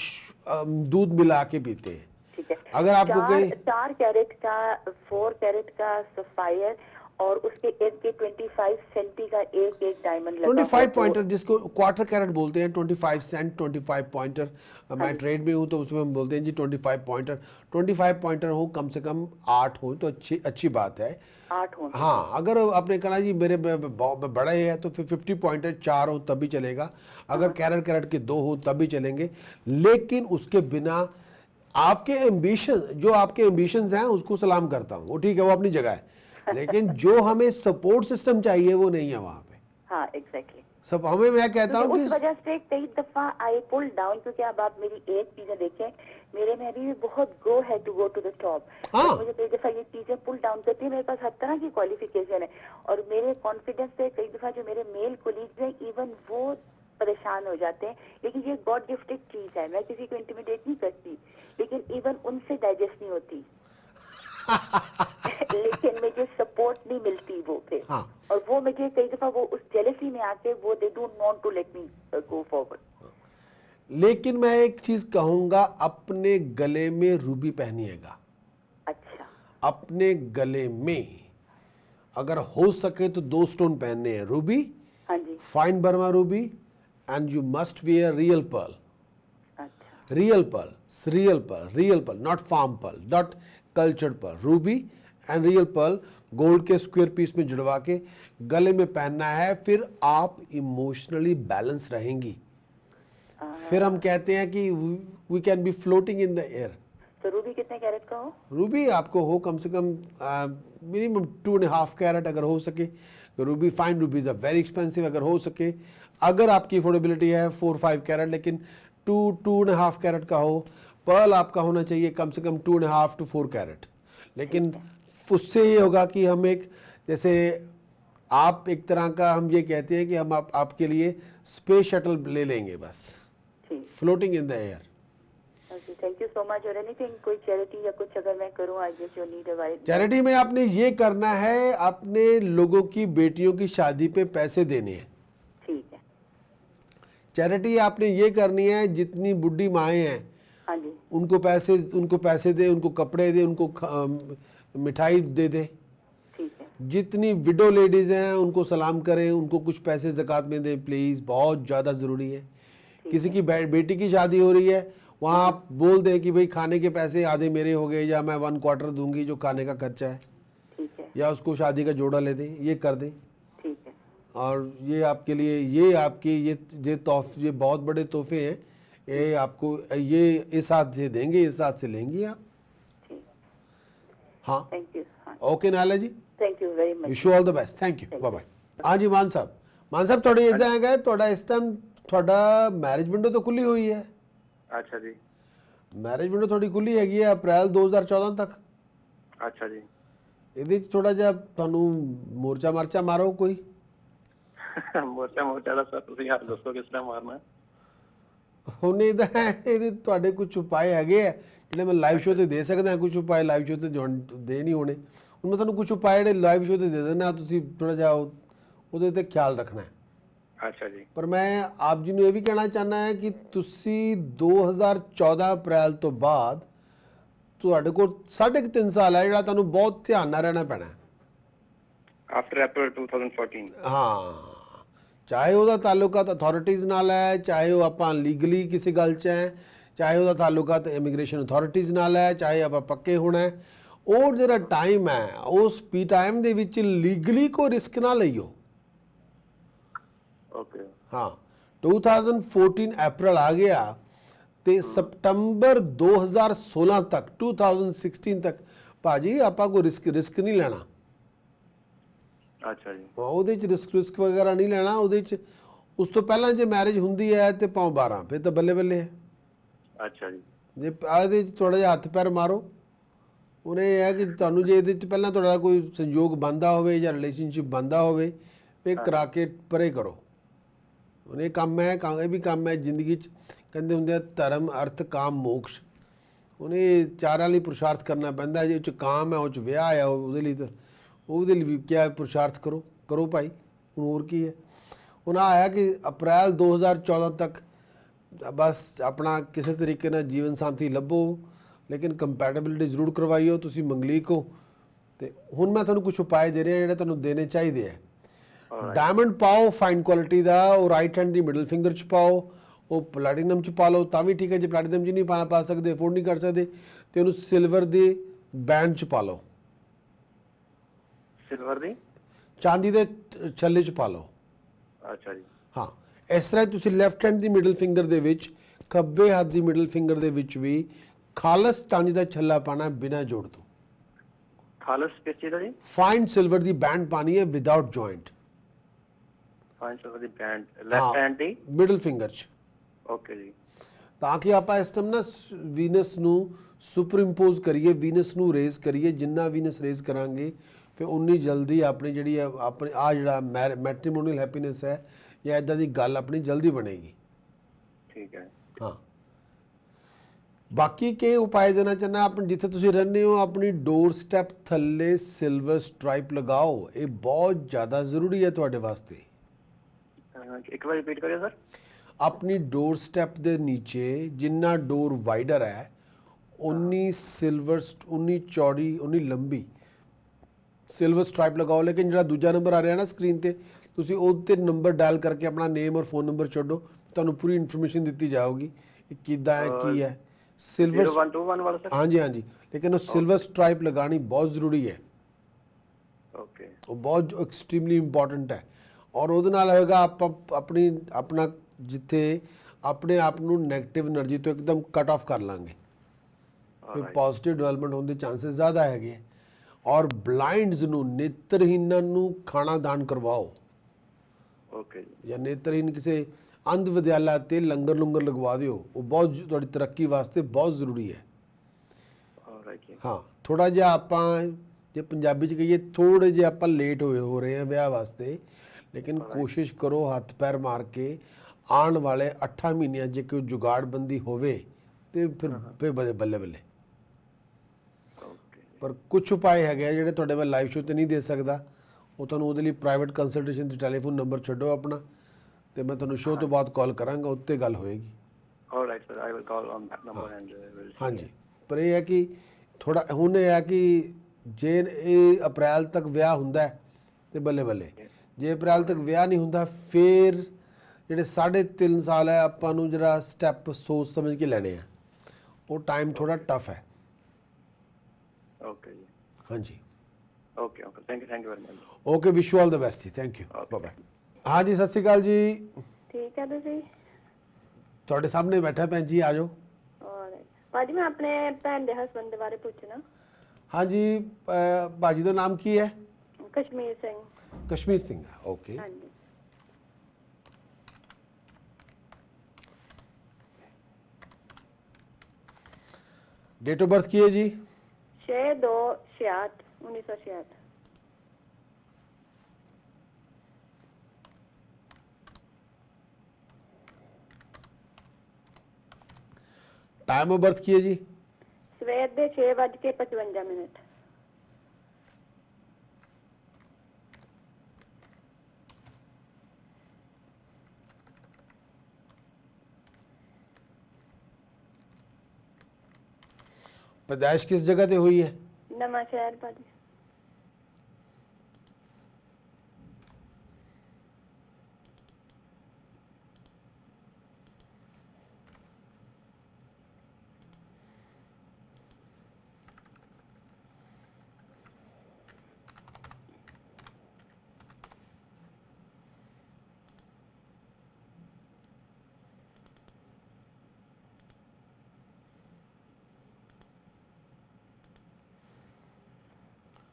दूध मिला के पीते हैं। ठीक है। अगर आपको 4 कैरेट का, 4 कैरेट का सफायर और उसके इर्द के 25 सेंटी का एक एक डायमंड लगा 25 पॉइंटर, जिसको 1/4 कैरेट बोलते हैं, 25 सेंट, 25 पॉइंटर। मैं ट्रेड में हूँ तो उसमें हम बोलते हैं जी 25 पॉइंटर। 25 पॉइंटर हो, कम से कम 8 हो तो अच्छी बात है। 8 हो। हाँ, अगर आपने कहा जी मेरे बड़े हैं तो फिर 50 पॉइंटर 4 हो तब भी चलेगा, अगर कैरेट के 2 हो तब भी चलेंगे। लेकिन उसके बिना आपके एम्बिशन, जो आपके एम्बिशंस हैं उसको सलाम करता हूँ, वो ठीक है, वो अपनी जगह है, लेकिन जो हमें सपोर्ट सिस्टम चाहिए वो नहीं है वहां पे। हाँ, एग्जैक्टली। सब हमें, मैं कहता हूँ उस वजह से कई दफा आई पुल डाउन, क्योंकि अब आप मेरी एक चीजें देखें, मेरे में अभी भी बहुत गो है to go to the top. हाँ। मुझे कई दफा ये चीजें पुल डाउन करती है। मेरे पास हर तरह की क्वालिफिकेशन है और मेरे कॉन्फिडेंस से कई दफा जो मेरे मेल कोलीग्स हैं इवन वो परेशान हो जाते हैं, लेकिन ये गॉड गिफ्टेड चीज है, मैं किसी को इंटिमिडेट नहीं करती, लेकिन लेकिन इवन उनसे डाइजेस्ट नहीं होती। लेकिन मुझे सपोर्ट नहीं मिलती वो फिर। हाँ। और वो मुझे कई दफा वो उस जेलसी में आके वो they don't want to let me go forward. लेकिन मैं एक चीज कहूंगा, अपने गले में रूबी पहनिएगा। अच्छा। अपने गले में अगर हो सके तो 2 स्टोन पहनने हैं, रूबी, हाँ जी। Fine Burma ruby, and you must wear real pearl. अच्छा। Real pearl, real pearl, not farm pearl, not cultured pearl, ruby and real pearl gold के स्क्वायर पीस में जुड़वा के गले में पहनना है। फिर आप इमोशनली बैलेंस रहेंगी। फिर हम कहते हैं कि we can be floating in the air. तो रूबी कितने कैरेट का हो? रूबी आपको हो कम से कम मिनिमम 2.5 कैरेट अगर हो सके। Ruby, fine rubies are very expensive. अगर हो सके, अगर आपकी अफोर्डेबिलिटी है 4-5 कैरेट, लेकिन 2.5 कैरेट का हो। पर्ल आपका होना चाहिए कम से कम 2.5 to 4 कैरेट। लेकिन उससे ये होगा कि हम एक, जैसे आप एक तरह का, हम ये कहते हैं कि हम आपके लिए स्पेस शटल ले लेंगे बस, ठीक। Floating in the air. Okay, thank you so much. और एनीथिंग, कोई चैरिटी या कुछ अगर मैं करूं, I just need a wife. Charity में आपने ये करना है, अपने लोगों की बेटियों की शादी पे पैसे देने हैं। ठीक है। चैरिटी आपने ये करनी है, जितनी बुढ़ी माएँ हैं हाँ जी। उनको पैसे दे, उनको कपड़े दे, उनको मिठाई दे दे। ठीक है। जितनी विडो लेडीज़ हैं उनको सलाम करें, उनको कुछ पैसे ज़कात में दें प्लीज़, बहुत ज़्यादा ज़रूरी है। किसी की बेटी की शादी हो रही है, वहाँ आप बोल दें कि भाई खाने के पैसे आधे मेरे हो गए, या मैं 1/4 दूंगी जो खाने का खर्चा है, ठीक है। या उसको शादी का जोड़ा ले दें, ये कर दें। ठीक है। और ये आपके लिए, ये आपके ये बहुत बड़े तोहफे हैं। ये आपको ये इस हाथ से देंगे, इस हाथ से लेंगी आप। ठीक। हाँ, थैंक यू। हाँ, ओके नाला जी, thank you very much. Wish you all the best, thank you, bye bye. हाँ जी मान साहब थोड़े इधर आ गए। थोड़ा इस टाइम थोड़ा मैरिज विंडो तो खुली हुई है। अच्छा जी। मैरिज विंडो थोड़ी खुली हैगी है अप्रैल 2014 तक। अच्छा जी। ਇਹਦੇ ਚ ਥੋੜਾ ਜਿਹਾ ਤੁਹਾਨੂੰ ਮੋਰਚਾ ਮਾਰਚਾ ਮਾਰੋ ਕੋਈ। ਮੋਰਚਾ ਦਾ ਸਰ ਤੁਸੀਂ ਹੱਥ ਦੱਸੋ ਕਿਸ ਤਰ੍ਹਾਂ ਮਾਰਨਾ। ਹੁਣ ਇਹਦੇ ਤੁਹਾਡੇ ਕੁਝ ਉਪਾਅ ਹੈਗੇ ਆ ਜਿਹੜੇ ਮੈਂ ਲਾਈਵ ਸ਼ੋਅ ਤੇ ਦੇ ਸਕਦਾ। ਕੁਝ ਉਪਾਅ ਲਾਈਵ ਸ਼ੋਅ ਤੇ ਦੇ ਨਹੀਂ ਹੋਣੇ। ਹੁਣ ਮੈਂ ਤੁਹਾਨੂੰ ਕੁਝ ਉਪਾਅ ਜਿਹੜੇ ਲਾਈਵ ਸ਼ੋਅ ਤੇ ਦੇ ਦੇਣਾ, ਤੁਸੀਂ ਥੋੜਾ ਜਿਹਾ ਉਹਦੇ ਤੇ ਖਿਆਲ ਰੱਖਣਾ ਹੈ। ਅੱਛਾ ਜੀ। ਪਰ ਮੈਂ ਆਪ ਜੀ ਨੂੰ ਇਹ ਵੀ ਕਹਿਣਾ ਚਾਹੁੰਦਾ ਹੈ ਕਿ ਤੁਸੀਂ 2014 ਅਪ੍ਰੈਲ ਤੋਂ ਬਾਅਦ ਤੁਹਾਡੇ ਕੋਲ 3.5 ਸਾਲ ਹੈ ਜਿਹੜਾ ਤੁਹਾਨੂੰ ਬਹੁਤ ਧਿਆਨ ਨਾਲ ਰਹਿਣਾ ਪੈਣਾ। ਆਫਟਰ ਅਪ੍ਰੈਲ 2014। ਹਾਂ, ਚਾਹੇ ਉਹਦਾ ਤਾਲੁਕਾਤ ਅਥਾਰਟੀਜ਼ ਨਾਲ ਹੈ, ਚਾਹੇ ਉਹ ਆਪਾਂ ਲੀਗਲੀ ਕਿਸੇ ਗੱਲ 'ਚ ਹੈ, ਚਾਹੇ ਉਹਦਾ ਤਾਲੁਕਾਤ ਇਮੀਗ੍ਰੇਸ਼ਨ ਅਥਾਰਟੀਜ਼ ਨਾਲ ਹੈ, ਚਾਹੇ ਆਪਾਂ ਪੱਕੇ ਹੋਣਾ ਹੈ। ਉਹ ਜਿਹੜਾ ਟਾਈਮ ਹੈ, ਉਸ ਟਾਈਮ ਦੇ ਵਿੱਚ ਲੀਗਲੀ ਕੋਈ ਰਿਸਕ ਨਾ ਲਈਓ। ਓਕੇ। हाँ, 2014 अप्रैल आ गया तो सितंबर 2016 तक 2016 तक भाजी आपा कोई रिस्क नहीं लेना। अच्छा जी। ਉਹਦੇ ਚ ਰਿਸਕ ਵਗੈਰਾ ਨਹੀਂ ਲੈਣਾ। ਉਹਦੇ ਚ ਉਸ ਤੋਂ ਪਹਿਲਾਂ ਜੇ ਮੈਰਿਜ ਹੁੰਦੀ ਹੈ ਤੇ ਪਾਉ 12 ਫਿਰ ਤਾਂ ਬੱਲੇ ਬੱਲੇ ਹੈ। अच्छा जी। ਜੇ ਇਹਦੇ ਚ ਥੋੜਾ ਜਿਹਾ ਹੱਥ ਪੈਰ ਮਾਰੋ। ਉਹਨੇ ਇਹ ਹੈ ਕਿ ਤੁਹਾਨੂੰ ਜੇ ਇਹਦੇ ਚ ਪਹਿਲਾਂ ਤੁਹਾਡਾ ਕੋਈ ਸੰਯੋਗ ਬਣਦਾ ਹੋਵੇ ਜਾਂ ਰਿਲੇਸ਼ਨਸ਼ਿਪ ਬਣਦਾ ਹੋਵੇ, ਇਹ ਕਰਾ ਕੇ ਪਰੇ ਕਰੋ। ਉਹਨੇ ਕੰਮ ਹੈ, ਇਹ ਵੀ ਕੰਮ ਹੈ ਜ਼ਿੰਦਗੀ 'ਚ। ਕਹਿੰਦੇ ਹੁੰਦੇ ਆ ਧਰਮ ਅਰਥ ਕਾਮ ਮੋਕਸ਼। ਉਹਨੇ ਚਾਰਾਂ ਲਈ ਪੁਰਸ਼ਾਰਥ ਕਰਨਾ ਪੈਂਦਾ। ਜੇ ਉਹ 'ਚ ਕਾਮ ਹੈ, ਉਹ 'ਚ ਵਿਆਹ ਆ, ਉਹਦੇ ਲਈ ਤਾਂ ਉਹਦੇ ਲਈ ਵੀ ਕਿਆ ਪੁਰਸ਼ਾਰਥ ਕਰੋ ਭਾਈ। ਹੁਣ ਹੋਰ ਕੀ ਹੈ। ਉਹਨਾਂ ਆਇਆ ਕਿ ਅਪ੍ਰੈਲ 2014 ਤੱਕ ਬਸ ਆਪਣਾ ਕਿਸੇ ਤਰੀਕੇ ਨਾਲ ਜੀਵਨ ਸਾਥੀ ਲੱਭੋ, ਲੇਕਿਨ ਕੰਪੈਟੇਬਿਲਿਟੀ ਜ਼ਰੂਰ ਕਰਵਾਈਓ। ਤੁਸੀਂ ਮੰਗਲੀਕ ਹੋ। ਅਤੇ ਹੁਣ ਮੈਂ ਤੁਹਾਨੂੰ ਕੁਛ ਉਪਾਅ ਦੇ ਰਿਹਾ ਜਿਹੜੇ ਤੁਹਾਨੂੰ ਦੇਣੇ ਚਾਹੀਦੇ ਹੈ। डायमंड पाओ फाइन क्वालिटी का, वो राइट हैंड की मिडल फिंगर च पाओ, वो प्लैटिनम च पा लो तो भी ठीक है। जो प्लैटिनम च नहीं पा सकते, अफोर्ड नहीं कर सकते, तो उन्होंने सिल्वर के बैंड च पा लो। सिल्वर दी चांदी के छल्ले च पा लो। अच्छा जी। हाँ, इस तरह तुम लैफ्ट हैंड की मिडल फिंगर के खब्बे हाथ की मिडल फिंगर के भी खालस चांदी का छल्ला पाना बिना जोड़ तो। खालस किस चीज़ जी? फाइन सिल्वर की बैंड पानी है without joint. Fine silver the band left hand the middle finger च। ओके जी। ਤਾਂ ਕਿ ਆਪਾਂ ਇਸ ਟਾਈਮ ਨਾ ਵੀਨਸ ਨੂੰ ਸੁਪਰ ਇੰਪੋਜ਼ ਕਰੀਏ, ਵੀਨਸ ਨੂੰ ਰੇਜ਼ ਕਰੀਏ। ਜਿੰਨਾ ਵੀਨਸ ਰੇਜ਼ ਕਰਾਂਗੇ ਫਿਰ ਉਨੀ ਜਲਦੀ ਆਪਣੀ ਜਿਹੜੀ ਆਪਣੇ ਜਿਹੜਾ ਮੈਟਰੀਮੋਨੀਅਲ ਹੈਪੀਨੈਸ ਹੈ ਜਾਂ ਇਦਾਂ ਦੀ ਗੱਲ ਆਪਣੀ ਜਲਦੀ ਬਣੇਗੀ। ठीक है। हाँ, ਬਾਕੀ ਕੇ ਉਪਾਅ ਦੇਣਾ ਚਾਹੁੰਦਾ, ਆਪਣੀ ਜਿੱਥੇ ਤੁਸੀਂ ਰਹਿੰਦੇ ਹੋ ਆਪਣੀ ਡੋਰ ਸਟੈਪ ਥੱਲੇ ਸਿਲਵਰ ਸਟ੍ਰਾਈਪ ਲਗਾਓ, ਇਹ ਬਹੁਤ ਜ਼ਿਆਦਾ ਜ਼ਰੂਰੀ ਹੈ ਤੁਹਾਡੇ ਵਾਸਤੇ। एक बार रिपीट करिए सर। ਆਪਣੀ ਡੋਰ ਸਟੈਪ ਦੇ ਨੀਚੇ ਜਿੰਨਾ ਡੋਰ ਵਾਈਡਰ ਹੈ ਉਨੀ ਸਿਲਵਰ ਉਨੀ ਚੌੜੀ ਉਨੀ ਲੰਬੀ ਸਿਲਵਰ ਸਟ੍ਰਾਈਪ ਲਗਾਓ। ਲੇਕਿਨ ਜਿਹੜਾ ਦੂਜਾ ਨੰਬਰ ਆ ਰਿਹਾ ਨਾ ਸਕਰੀਨ ਤੇ, ਤੁਸੀਂ ਉਹਦੇ ਨੰਬਰ ਡਾਇਲ ਕਰਕੇ ਆਪਣਾ ਨੇਮ ਔਰ ਫੋਨ ਨੰਬਰ ਛੱਡੋ, ਤੁਹਾਨੂੰ ਪੂਰੀ ਇਨਫੋਰਮੇਸ਼ਨ ਦਿੱਤੀ ਜਾਊਗੀ ਇਹ ਕਿੱਦਾਂ ਹੈ ਕੀ ਹੈ। ਸਿਲਵਰ 0121 वाला सर। ਹਾਂਜੀ ਹਾਂਜੀ, ਲੇਕਿਨ ਉਹ ਸਿਲਵਰ ਸਟ੍ਰਾਈਪ ਲਗਾਣੀ ਬਹੁਤ ਜ਼ਰੂਰੀ ਹੈ, ओके ਉਹ ਬਹੁਤ ਐਕਸਟ੍ਰੀਮਲੀ ਇੰਪੋਰਟੈਂਟ ਹੈ। ਔਰ ਉਹਦੇ ਨਾਲ ਹੋਏਗਾ ਆਪਾਂ ਆਪਣਾ ਜਿੱਥੇ ਆਪਣੇ ਆਪ ਨੂੰ ਨੈਗੇਟਿਵ એનર્ਜੀ ਤੋਂ ਇੱਕਦਮ ਕੱਟ ਆਫ ਕਰ ਲਾਂਗੇ, ਫਿਰ ਪੋਜ਼ਿਟਿਵ ਡਿਵੈਲਪਮੈਂਟ ਹੋਣ ਦੇ ਚਾਂਸਸ ਜ਼ਿਆਦਾ ਹੈਗੇ। ਔਰ ਬਲਾਈਂਡਸ ਨੂੰ, ਨੇਤਰਹੀਨਾਂ ਨੂੰ ਖਾਣਾ ਦਾਨ ਕਰਵਾਓ, ओके जी। ਜਾਂ ਨੇਤਰਹੀਨ ਕਿਸੇ ਅੰਧ ਵਿਦਿਆਲਾ ਤੇ ਲੰਗਰ ਲੰਗਰ ਲਗਵਾ ਦਿਓ, ਉਹ ਬਹੁਤ ਤੁਹਾਡੀ ਤਰੱਕੀ ਵਾਸਤੇ ਬਹੁਤ ਜ਼ਰੂਰੀ ਹੈ। ऑलराइट जी। ਹਾਂ, ਥੋੜਾ ਜਿਹਾ ਆਪਾਂ ਜੇ ਪੰਜਾਬੀ ਚ ਕਹੀਏ ਥੋੜੇ ਜਿਹਾ ਆਪਾਂ ਲੇਟ ਹੋ ਰਹੇ ਹਾਂ ਵਿਆਹ ਵਾਸਤੇ, ਲੇਕਿਨ ਕੋਸ਼ਿਸ਼ ਕਰੋ ਹੱਥ ਪੈਰ ਮਾਰ ਕੇ ਆਉਣ ਵਾਲੇ 8 ਮਹੀਨਿਆਂ ਜੇ ਕੋਈ ਜੁਗਾੜਬੰਦੀ ਹੋਵੇ ਤੇ ਫਿਰ ਬੱਲੇ ਬੱਲੇ ਬੱਲੇ। ओके ਪਰ ਕੁਝ ਉਪਾਅ ਹੈਗੇ ਆ ਜਿਹੜੇ ਤੁਹਾਡੇ ਮੈਂ ਲਾਈਵ ਸ਼ੋ ਤੇ ਨਹੀਂ ਦੇ ਸਕਦਾ, ਉਹ ਤੁਹਾਨੂੰ ਉਹਦੇ ਲਈ ਪ੍ਰਾਈਵੇਟ ਕੰਸਲਟੇਸ਼ਨ ਤੇ ਟੈਲੀਫੋਨ ਨੰਬਰ ਛੱਡੋ ਆਪਣਾ, ਤੇ ਮੈਂ ਤੁਹਾਨੂੰ ਸ਼ੋ ਤੋਂ ਬਾਅਦ ਕਾਲ ਕਰਾਂਗਾ, ਉੱਤੇ ਗੱਲ ਹੋਏਗੀ। Alright sir, I will call on that number and will. ਹਾਂਜੀ, ਪਰ ਇਹ ਹੈ ਕਿ ਥੋੜਾ ਹੁਣ ਇਹ ਹੈ ਕਿ ਜੇ ਇਹ ਅਪ੍ਰੈਲ ਤੱਕ ਵਿਆਹ ਹੁੰਦਾ ਹੈ ਤੇ ਬੱਲੇ ਬੱਲੇ, ਜੇ ਅਪ੍ਰੈਲ ਤੱਕ ਵਿਆਹ ਨਹੀਂ ਹੁੰਦਾ ਫਿਰ ਜਿਹੜੇ 3.5 ਸਾਲ ਹੈ ਆਪਾਂ ਨੂੰ ਜਿਹੜਾ ਸਟੈਪ ਸੋਚ ਸਮਝ ਕੇ ਲੈਣੇ ਆ, ਉਹ ਟਾਈਮ ਥੋੜਾ ਟਫ ਹੈ। ओके जी। ਹਾਂਜੀ, okay okay, thank you very much. Okay, wish you all the best ਜੀ, ਥੈਂਕ ਯੂ, ਬਾਏ ਬਾਏ। ਹਾਂਜੀ, ਸਤਿ ਸ਼੍ਰੀ ਅਕਾਲ ਜੀ, ਠੀਕ ਹੈ ਤੁਸੀਂ? ਤੁਹਾਡੇ ਸਾਹਮਣੇ ਬੈਠਾ ਭੈਣ ਜੀ, ਆ ਜਾਓ। ਔਰ ਭਾਜੀ ਮੈਂ ਆਪਣੇ ਭੈਣ ਦੇ ਹਸਬੰਦ ਦੇ ਬਾਰੇ ਪੁੱਛਣਾ। ਹਾਂਜੀ, ਭਾਜੀ ਦਾ ਨਾਮ ਕੀ ਹੈ? ਕਸ਼ਮੀਰ ਸਿੰਘ। ਕਸ਼ਮੀਰ ਸਿੰਘ, ਓਕੇ। ਹਾਂਜੀ। डेट ऑफ बर्थ की है जी? 6/2/66 1966। टाइम ऑफ बर्थ की है जी? ਸਵੇਰ ਦੇ 6:55। पैदाइश किस जगह पे हुई है? ਨਵਾਂ ਸ਼ਹਿਰ ਭਾਜੀ।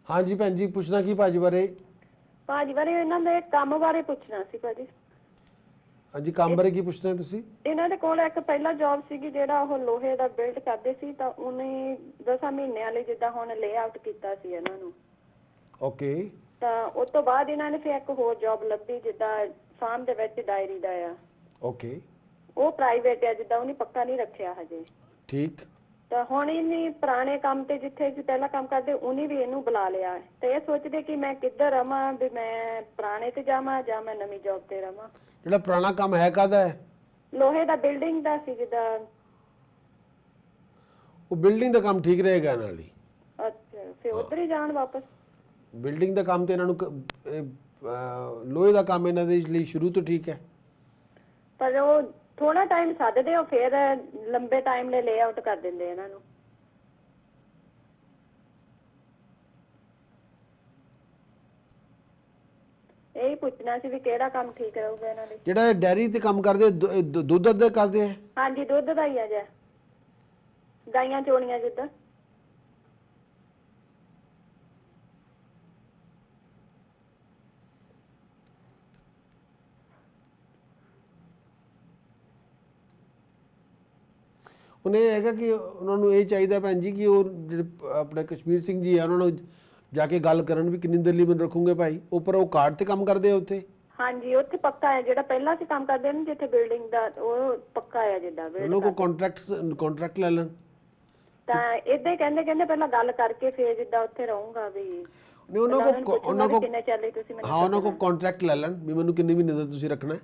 हाँ जी भैन जी, पूछना की भाजी बारे? ਭਾਜੀ ਬਾਰੇ ਇਹਨਾਂ ਦੇ ਕੰਮ ਬਾਰੇ ਪੁੱਛਣਾ ਸੀ ਭਾਜੀ। हाँ जी, काम बारे की पूछना है तुसी? ਇਹਨਾਂ ਦੇ ਕੋਲ ਇੱਕ ਪਹਿਲਾ ਜੌਬ ਸੀਗੀ ਜਿਹੜਾ ਉਹ ਲੋਹੇ ਦਾ ਬਿਲਡ ਕਰਦੇ ਸੀ, ਤਾਂ ਉਹਨੇ 10 ਮਹੀਨਿਆਂ ਲਈ ਜਿੱਦਾਂ ਹੁਣ ਲੇਆਊਟ ਕੀਤਾ ਸੀ ਇਹਨਾਂ ਨੂੰ, ओके। ਤਾਂ ਉਸ ਤੋਂ ਬਾਅਦ ਇਹਨਾਂ ਨੇ ਫਿਰ ਇੱਕ ਹੋਰ ਜੌਬ ਲੱਭੀ ਜਿੱਦਾਂ ਫਾਰਮ ਦੇ ਵਿੱਚ ਡਾਇਰੀ ਦਾ ਆ। ओके, ਉਹ ਪ੍ਰਾਈਵੇਟ ਹੈ, ਜਿੱਦਾਂ ਉਹਨੇ ਪੱਕਾ ਨਹੀਂ ਰੱਖਿਆ ਹਜੇ। ठीक। ਤਾਂ ਹੁਣ ਇਹਨੇ ਪੁਰਾਣੇ ਕੰਮ ਤੇ ਜਿੱਥੇ ਅਸੀਂ ਪਹਿਲਾਂ ਕੰਮ ਕਰਦੇ ਉਹਨੇ ਵੀ ਇਹਨੂੰ ਬੁਲਾ ਲਿਆ ਹੈ, ਤੇ ਇਹ ਸੋਚਦੇ ਕਿ ਮੈਂ ਕਿੱਧਰ ਰਵਾਂ, ਵੀ ਮੈਂ ਪੁਰਾਣੇ ਤੇ ਜਾਵਾਂ ਜਾਂ ਮੈਂ ਨਵੀਂ ਜੌਬ ਤੇ ਰਵਾਂ। ਜਿਹੜਾ ਪੁਰਾਣਾ ਕੰਮ ਹੈ ਕਾਹਦਾ ਹੈ? ਲੋਹੇ ਦਾ ਬਿਲਡਿੰਗ ਦਾ ਸੀ ਜਿੱਦਾਂ। ਉਹ ਬਿਲਡਿੰਗ ਦਾ ਕੰਮ ਠੀਕ ਰਹੇਗਾ ਇਹਨਾਂ ਲਈ। ਅੱਛਾ, ਫਿਰ ਉਧਰ ਹੀ ਜਾਣ ਵਾਪਸ। ਬਿਲਡਿੰਗ ਦਾ ਕੰਮ ਤੇ ਇਹਨਾਂ ਨੂੰ ਲੋਹੇ ਦਾ ਕੰਮ ਇਹਨਾਂ ਦੇ ਲਈ ਸ਼ੁਰੂ ਤੋਂ ਠੀਕ ਹੈ। ਪਰ ਉਹ ਥੋੜਾ ਟਾਈਮ ਸੱਦਦੇ ਹੋ, ਫਿਰ ਲੰਬੇ ਟਾਈਮ ਲਈ ਲੇਆਊਟ ਕਰ ਦਿੰਦੇ ਇਹਨਾਂ ਨੂੰ। ਇਹੀ ਪੁੱਛਣਾ ਸੀ ਵੀ ਕਿਹੜਾ ਕੰਮ ਠੀਕ ਰਹੂਗਾ ਇਹਨਾਂ ਲਈ। ਜਿਹੜਾ ਡੈਰੀ ਤੇ ਕੰਮ ਕਰਦੇ ਦੁੱਧ ਦਾ ਕਰਦੇ ਆ? ਹਾਂਜੀ, ਦੁੱਧ ਦਾ ਹੀ ਆ ਜੀ, ਗਾਈਆਂ ਚੋਣੀਆਂ ਜਿੱਦਾਂ। ਉਹਨੇ ਇਹ ਹੈਗਾ ਕਿ ਉਹਨਾਂ ਨੂੰ ਇਹ ਚਾਹੀਦਾ ਭੈਣ ਜੀ ਕਿ ਉਹ ਜਿਹੜੇ ਆਪਣੇ ਕਸ਼ਮੀਰ ਸਿੰਘ ਜੀ ਆ ਉਹਨਾਂ ਨੂੰ ਜਾ ਕੇ ਗੱਲ ਕਰਨ ਵੀ ਕਿੰਨੀ ਦੇਰ ਲਈ ਮੈਨੂੰ ਰੱਖੂਗੇ ਭਾਈ। ਉੱਪਰ ਉਹ ਕਾਰਡ ਤੇ ਕੰਮ ਕਰਦੇ ਆ ਉੱਥੇ? ਹਾਂਜੀ, ਉੱਥੇ ਪੱਕਾ ਹੈ, ਜਿਹੜਾ ਪਹਿਲਾਂ ਅਸੀਂ ਕੰਮ ਕਰਦੇ ਨੇ ਜਿੱਥੇ ਬਿਲਡਿੰਗ ਦਾ, ਉਹ ਪੱਕਾ ਹੈ ਜਿੱਦਾਂ ਉਹਨਾਂ ਕੋ ਕੰਟਰੈਕਟ ਲੈ ਲੈਣ। ਤਾਂ ਏਦਾਂ ਹੀ ਕਹਿੰਦੇ ਕਹਿੰਦੇ ਪਹਿਲਾਂ ਗੱਲ ਕਰਕੇ ਫੇਰ ਜਿੱਦਾਂ ਉੱਥੇ ਰਹੂੰਗਾ ਵੀ ਨਹੀਂ ਉਹਨਾਂ ਕੋ ਕਿੰਨੇ ਚੱਲੇ ਤੁਸੀਂ ਮੈਨੂੰ ਹਾਂ ਉਹਨਾਂ ਕੋ ਕੰਟਰੈਕਟ ਲੈ ਲੈਣ ਵੀ ਮੈਨੂੰ ਕਿੰਨੇ ਮਹੀਨੇ ਦਾ ਤੁਸੀਂ ਰੱਖਣਾ ਹੈ।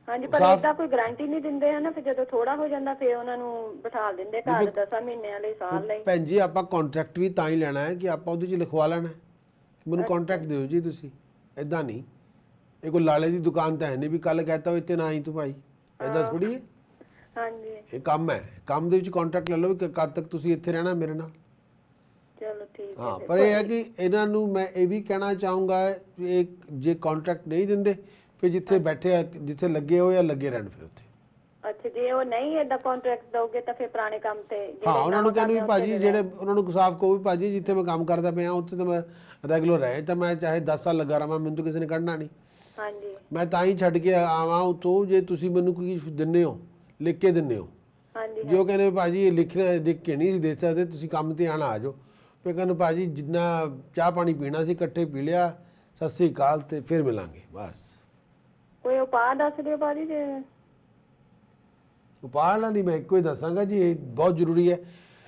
ਹਾਂਜੀ ਪਰ ਏਦਾਂ ਕੋਈ ਗਾਰੰਟੀ ਨਹੀਂ ਦਿੰਦੇ ਹਨ ਫਿਰ ਜਦੋਂ ਥੋੜਾ ਹੋ ਜਾਂਦਾ ਫਿਰ ਉਹਨਾਂ ਨੂੰ ਬਿਠਾ ਦਿੰਦੇ ਘਰ 10 ਮਹੀਨਿਆਂ ਲਈ ਸਾਲ ਲਈ। ਭੈਣ ਜੀ ਆਪਾਂ ਕੰਟਰੈਕਟ ਵੀ ਤਾਂ ਹੀ ਲੈਣਾ ਹੈ ਕਿ ਆਪਾਂ ਉਹਦੇ 'ਚ ਲਿਖਵਾ ਲੈਣਾ ਹੈ ਕਿ ਮੈਨੂੰ ਕੰਟਰੈਕਟ ਦਿਓ ਜੀ ਤੁਸੀਂ, ਇਦਾਂ ਨਹੀਂ। ਇਹ ਕੋਈ ਲਾਲੇ ਦੀ ਦੁਕਾਨ ਤਾਂ ਹੈ ਨਹੀਂ ਵੀ ਕੱਲ ਕਹਤਾ ਇੱਥੇ ਨਾ ਆਈ ਤੂੰ ਭਾਈ, ਇਦਾਂ ਥੋੜੀ ਹੈ। ਹਾਂਜੀ ਇਹ ਕੰਮ ਹੈ, ਕੰਮ ਦੇ ਵਿੱਚ ਕੰਟਰੈਕਟ ਲੈ ਲਓ ਕਿ ਕਦ ਤੱਕ ਤੁਸੀਂ ਇੱਥੇ ਰਹਿਣਾ ਮੇਰੇ ਨਾਲ। ਚਲੋ ਠੀਕ ਹੈ। ਹਾਂ ਪਰ ਇਹ ਹੈ ਕਿ ਇਹਨਾਂ ਨੂੰ ਮੈਂ ਇਹ ਵੀ ਕਹਿਣਾ ਚਾਹੂੰਗਾ ਇਹ ਜੇ ਕੰਟਰੈਕਟ ਨਹੀਂ ਦਿੰਦੇ ਫਿਰ ਜਿੱਥੇ ਬੈਠੇ ਆ ਜਿੱਥੇ ਲੱਗੇ ਹੋਏ ਆ ਲੱਗੇ ਰਹਿਣ ਫਿਰ ਉੱਥੇ। ਅੱਛਾ ਜੇ ਉਹ ਨਹੀਂ ਏਦਾਂ ਕੰਟਰੈਕਟ ਦੋਗੇ ਤਾਂ ਫਿਰ ਪੁਰਾਣੇ ਕੰਮ ਤੇ ਹਾਂ ਉਹਨਾਂ ਨੂੰ ਕਹਿੰਦੇ ਵੀ ਭਾਜੀ ਜਿਹੜੇ ਉਹਨਾਂ ਨੂੰ ਸਾਫ਼ ਕਹੋ ਵੀ ਭਾਜੀ ਜਿੱਥੇ ਮੈਂ ਕੰਮ ਕਰਦਾ ਪਿਆ ਉੱਥੇ ਤਾਂ ਮੈਂ ਰੈਗੂਲਰ ਰਹੇ ਤਾਂ ਮੈਂ ਚਾਹੇ 10 ਸਾਲ ਲੱਗਾ ਰਹਾਂ ਮੈਨੂੰ ਤਾਂ ਕਿਸੇ ਨੇ ਕੱਢਣਾ ਨਹੀਂ। ਹਾਂਜੀ ਮੈਂ ਤਾਂ ਹੀ ਛੱਡ ਕੇ ਆਵਾਂ ਉੱਥੋਂ ਜੇ ਤੁਸੀਂ ਮੈਨੂੰ ਕੋਈ ਦਿੰਦੇ ਹੋ ਲਿਖ ਕੇ ਦਿੰਦੇ ਹੋ। ਹਾਂਜੀ ਜੋ ਕਹਿੰਦੇ ਭਾਜੀ ਇਹ ਲਿਖਣਾ ਲਿਖ ਕੇ ਨਹੀਂ ਦੇ ਸਕਦੇ ਤੁਸੀਂ ਕੰਮ ਤੇ ਆਣਾ ਆ ਜਾਓ। ਫਿਰ ਕਹਿੰਦੇ ਭਾਜੀ ਜਿੰਨਾ ਚਾਹ ਪਾਣੀ ਪੀਣਾ ਸੀ ਇਕੱਠੇ ਪੀ ਲਿਆ, ਸਤਿ ਸ੍ਰੀ ਅਕਾਲ ਤੇ ਫਿਰ ਮਿਲਾਂਗੇ ਬਸ। ਕੋਈ ਉਪਾਅ ਦੱਸ ਦਿਓ ਭਾਜੀ ਜੇ। ਉਪਾਅ ਨਾਲ ਨਹੀਂ ਮੈਂ ਇੱਕੋ ਹੀ ਦੱਸਾਂਗਾ ਜੀ ਇਹ ਬਹੁਤ ਜ਼ਰੂਰੀ ਹੈ।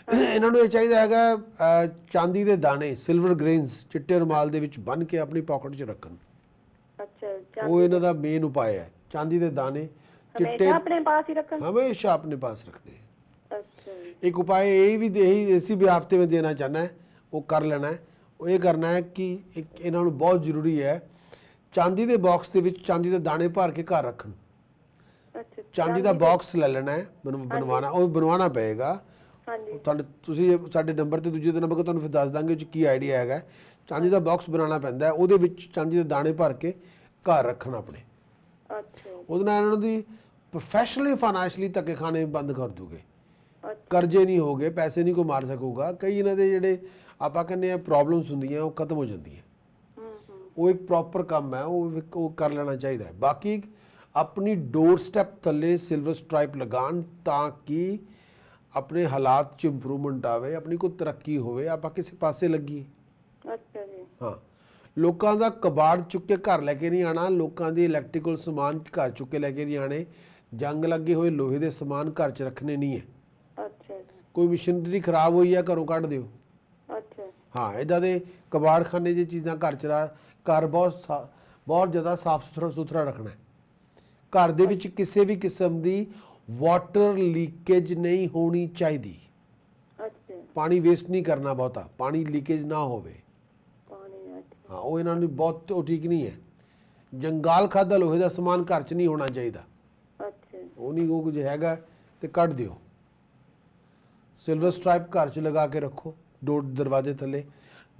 ਇਹਨਾਂ ਨੂੰ ਇਹ ਚਾਹੀਦਾ ਹੈਗਾ ਚਾਂਦੀ ਦੇ ਦਾਣੇ ਸਿਲਵਰ ਗ੍ਰੇਨਸ ਚਿੱਟੇ ਰੁਮਾਲ ਦੇ ਵਿੱਚ ਬੰਨ੍ਹ ਕੇ ਆਪਣੀ ਪਾਕਟ 'ਚ ਰੱਖਣ। ਅੱਛਾ ਉਹ ਇਹਨਾਂ ਦਾ ਮੇਨ ਉਪਾਅ ਹੈ। ਚਾਂਦੀ ਦੇ ਦਾਣੇ ਚਿੱਟੇ ਆਪਣੇ ਪਾਸ ਹੀ ਰੱਖਣ ਹਮੇਸ਼ਾ ਆਪਣੇ ਪਾਸ ਰੱਖਣੇ। ਅੱਛਾ ਜੀ एक उपाय ये भी इसी भी हफ्ते में देना चाहना है वो कर लेना है। वो ये करना है कि एक इन्होंने बहुत जरूरी है चांदी के बॉक्स के विच चांदी के दाने भर के घर रखन। ਅੱਛਾ चांदी का बॉक्स ले लेना है बनवाना वो बनवाना पेगा। ਹਾਂਜੀ ਤੁਸੀਂ ਸਾਡੇ ਨੰਬਰ ਤੇ ਦੂਜੇ ਨੰਬਰ ਤੇ ਤੁਹਾਨੂੰ ਫਿਰ ਦੱਸ ਦਾਂਗੇ ਉਹ ਕੀ ਆਈਡੀਆ ਹੈਗਾ। ਚਾਂਦੀ ਦਾ ਬਾਕਸ ਬਣਾਉਣਾ ਪੈਂਦਾ ਹੈ ਉਹਦੇ ਵਿੱਚ ਚਾਂਦੀ ਦੇ ਦਾਣੇ ਭਰ ਕੇ ਘਰ ਰੱਖਣਾ ਆਪਣੇ। ਅੱਛਾ ਉਹਦੇ ਨਾਲ ਇਹਨਾਂ ਦੀ ਪ੍ਰੋਫੈਸ਼ਨਲੀ ਫਾਈਨੈਂਸ਼ਲੀ ਧੱਕੇ ਖਾਣੇ ਬੰਦ ਕਰ ਦੂਗੇ। ਕਰਜ਼ੇ ਨਹੀਂ ਹੋਗੇ ਪੈਸੇ ਨਹੀਂ ਕੋਈ ਮਾਰ ਸਕੂਗਾ। ਕਈ ਇਹਨਾਂ ਦੇ ਜਿਹੜੇ ਆਪਾਂ ਕਹਿੰਦੇ ਆ ਪ੍ਰੋਬਲਮਸ ਹੁੰਦੀਆਂ ਉਹ ਖਤਮ ਹੋ ਜਾਂਦੀਆਂ। ਉਹ ਇੱਕ ਪ੍ਰੋਪਰ ਕੰਮ ਹੈ ਉਹ ਕਰ ਲੈਣਾ ਚਾਹੀਦਾ ਹੈ। ਬਾਕੀ ਆਪਣੀ ਡੋਰ ਸਟੈਪ ਥੱਲੇ ਸਿਲਵਰ ਸਟ੍ਰਾਈਪ ਲਗਾਉਣ ਤਾਂ ਕਿ ਆਪਣੇ ਹਾਲਾਤ 'ਚ ਇੰਪਰੂਵਮੈਂਟ ਆਵੇ ਆਪਣੀ ਕੋਈ ਤਰੱਕੀ ਹੋਵੇ ਆਪਾਂ ਕਿਸੇ ਪਾਸੇ ਲੱਗੀਏ। ਅੱਛਾ ਜੀ ਹਾਂ ਲੋਕਾਂ ਦਾ ਕਬਾੜ ਚੁੱਕ ਕੇ ਘਰ ਲੈ ਕੇ ਨਹੀਂ ਆਣਾ। ਲੋਕਾਂ ਦੀ ਇਲੈਕਟ੍ਰੀਕਲ ਸਮਾਨ ਘਰ ਚੁੱਕ ਕੇ ਲੈ ਕੇ ਨਹੀਂ ਆਣੇ। ਜੰਗ ਲੱਗੇ ਹੋਏ ਲੋਹੇ ਦੇ ਸਮਾਨ ਘਰ 'ਚ ਰੱਖਣੇ ਨਹੀਂ ਹੈ। ਅੱਛਾ ਜੀ ਕੋਈ ਮਸ਼ੀਨਰੀ ਖਰਾਬ ਹੋਈ ਆ ਘਰੋਂ ਕੱਢ ਦਿਓ। ਅੱਛਾ ਹਾਂ ਇੱਦਾਂ ਦੇ ਕਬਾੜਖਾਨੇ ਦੀ ਚੀਜ਼ਾਂ ਘਰ 'ਚ ਘਰ ਬਹੁਤ ਜ਼ਿਆਦਾ ਸਾਫ਼ ਸੁਥਰਾ ਰੱਖਣਾ ਹੈ। ਘਰ ਦੇ ਵਿੱਚ ਕਿਸੇ ਵੀ ਕਿਸਮ ਦੀ ਵਾਟਰ ਲੀਕੇਜ ਨਹੀਂ ਹੋਣੀ ਚਾਹੀਦੀ। ਅੱਛਾ ਪਾਣੀ ਵੇਸਟ ਨਹੀਂ ਕਰਨਾ ਬਹੁਤਾ ਪਾਣੀ ਲੀਕੇਜ ਨਾ ਹੋਵੇ। ਪਾਣੀ ਹਾਂ ਉਹ ਇਹਨਾਂ ਨੂੰ ਬਹੁਤ ਉਹ ਠੀਕ ਨਹੀਂ ਹੈ। ਜੰਗਾਲ ਖਾਦਾ ਲੋਹੇ ਦਾ ਸਮਾਨ ਘਰ 'ਚ ਨਹੀਂ ਹੋਣਾ ਚਾਹੀਦਾ। ਅੱਛਾ ਉਹ ਨਹੀਂ ਉਹ ਕੁਝ ਹੈਗਾ ਤੇ ਕੱਢ ਦਿਓ। ਸਿਲਵਰ ਸਟ੍ਰਾਈਪ ਘਰ 'ਚ ਲਗਾ ਕੇ ਰੱਖੋ ਡੋਰ ਦਰਵਾਜ਼ੇ ਥੱਲੇ